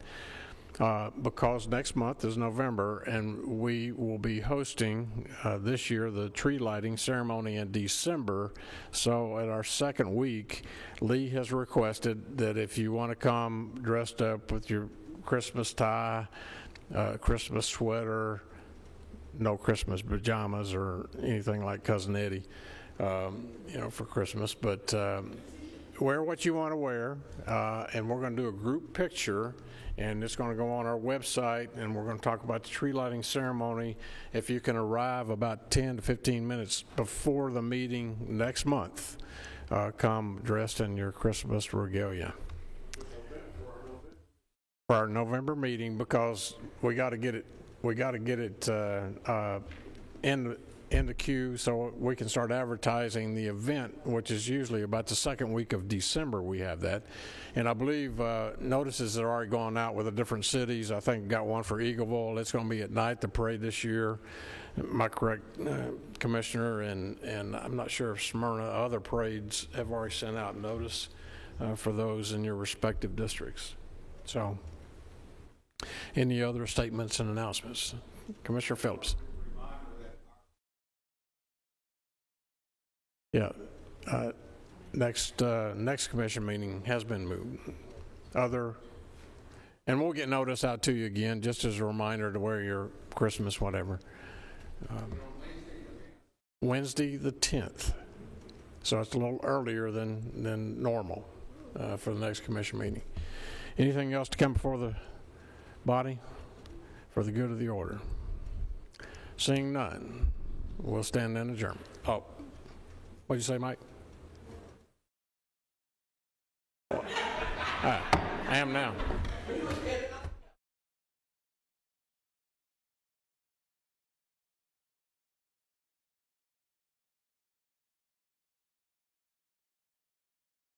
because next month is November, and we will be hosting this year the tree lighting ceremony in December. So at our second week, Lee has requested that if you want to come dressed up with your Christmas tie, Christmas sweater, no Christmas pajamas or anything like Cousin Eddie, for Christmas, but wear what you want to wear, and we're going to do a group picture, and it's going to go on our website, and we're going to talk about the tree lighting ceremony. If you can arrive about 10 to 15 minutes before the meeting next month, come dressed in your Christmas regalia. For our November meeting, because we got to get it in the queue so we can start advertising the event, which is usually about the second week of December. We have that, and I believe notices are already going out with the different cities. I think got one for Eagleville. It's going to be at night, the parade this year. Am I correct, Commissioner? And I'm not sure if Smyrna, other parades have already sent out notice for those in your respective districts. So, any other statements and announcements? Commissioner Phillips. Yeah. Next commission meeting has been moved. And we'll get notice out to you again, just as a reminder to wear your Christmas whatever. Wednesday the 10th. So it's a little earlier than normal for the next commission meeting. Anything else to come before the body for the good of the order? Seeing none, we'll stand in adjournment. Oh, what'd you say, Mike? I am now.